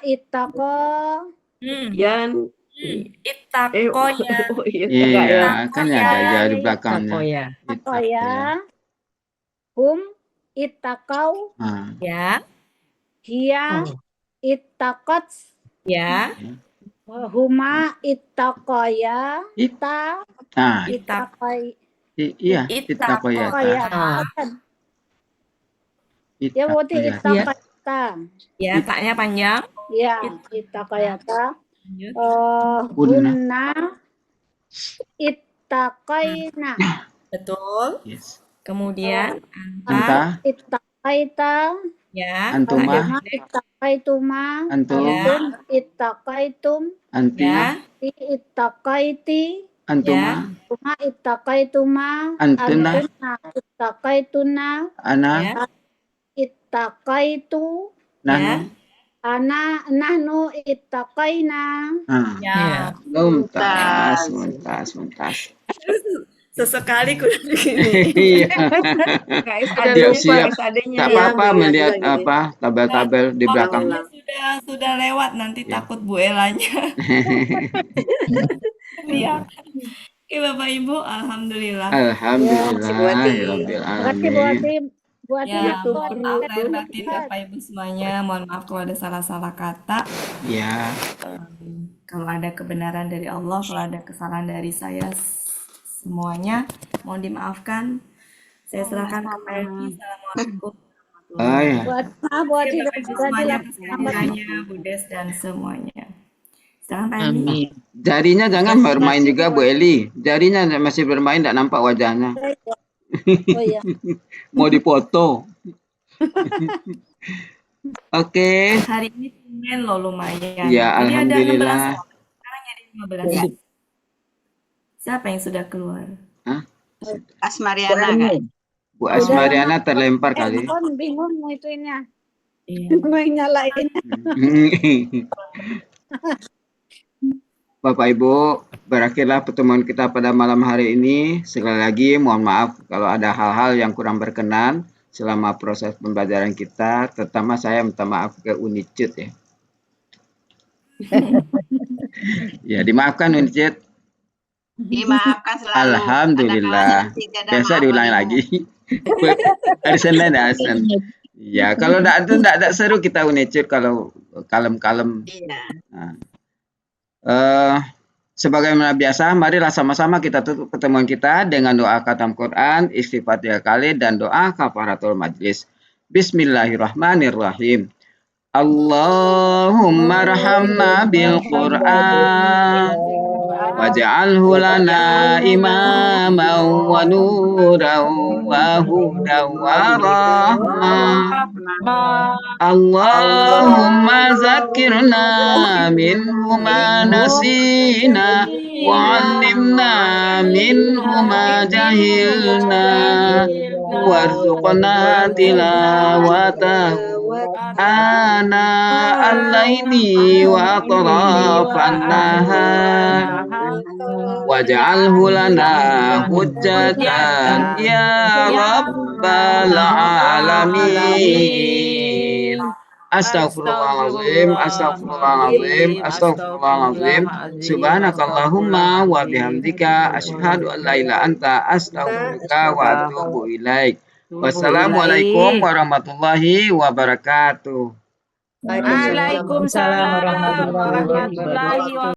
ittaqa. Yan. Ittaqo ya. Iya, kan ada ya di belakangnya. Ittaqo ya. Hum ittaqau. Ya. Hiya ittaqat. Ya. Huma ittaqaya. Ittaqai. Iya, ittaqaya. Ya berarti ittaqayata. Ya, taknya panjang. Ya, ittaqayata. Hunna ittaqaina. Betul. Anta. Kemudian Ittaqaita. Ya. Antuma ittaqaituma. Antum. Ittaqaitum. Anti. Ittaqaiti. Antuma. Tuma ittaqaituma. Antuna. Ittaqaituna. Ana. Ittaqaitu. Nahnu. Nahnu ittaqaina. Ya. Mumtaz. Sesekali kudu begini. Iya. Siap. Tak apa-apa melihat tabel-tabel di belakang. Sudah lewat, nanti takut Bu Elanya. Iya. Oke Bapak Ibu, alhamdulillah. Alhamdulillah. Ya, maaf lahir batin Bapak Ibu semuanya. Mohon maaf kalau ada salah-salah kata. Ya. Kalau ada kebenaran dari Allah, kalau ada kesalahan dari saya semuanya, mohon dimaafkan. Saya serahkan ke Pak Elvi. Assalamualaikum. Buat semuanya, Bu Des dan semuanya. Silakan Pak Elvi. Jarinya jangan bermain juga Bu Eli. Jarinya masih bermain, tidak nampak wajahnya. Oh iya. Mau dipoto. Oke. Hari ini tumben loh lumayan. Ya, alhamdulillah. Sekarang jadi 15. Siapa yang sudah keluar? Asmariana kan? Bu Asmariana terlempar kali. Bingung mau ituinnya. Mau nyalainnya. Bapak Ibu, berakhirlah pertemuan kita pada malam hari ini. Sekali lagi mohon maaf kalau ada hal-hal yang kurang berkenan selama proses pembelajaran kita. Terutama saya minta maaf ke Unicit ya. Ya, dimaafkan Unicit. Dimaafkan selalu. Alhamdulillah. Biasa diulangi lagi. Hari Senin ya, Senin. Ya, kalau tidak seru kita Unicit kalau kalem-kalem. Iya. Nah. Sebagaimana biasa, marilah sama-sama kita tutup pertemuan kita dengan doa khatam Quran, istighfar 3 kali, dan doa kafaratul majlis. Bismillahirrahmanirrahim. Allahumma rahamna bil Quran waj'alhu lana imaman wa nuran wa hudan wa rahmah. Allahumma zakkirna minhu ma nasina wa 'allimna minhu ma jahilna warzuqna tilawatahu ana al-laili wa atrafan nahar waj'alhu lana hujjatan ya rabbal alamin. Astaghfirullahaladzim, astaghfirullahaladzim, astaghfirullahaladzim. Subhanakallahumma wa bihamdika asyhadu an la ilaha anta astaghfiruka wa atubu ilaik. Wassalamualaikum warahmatullahi wabarakatuh. Waalaikumsalam warahmatullahi wabarakatuh.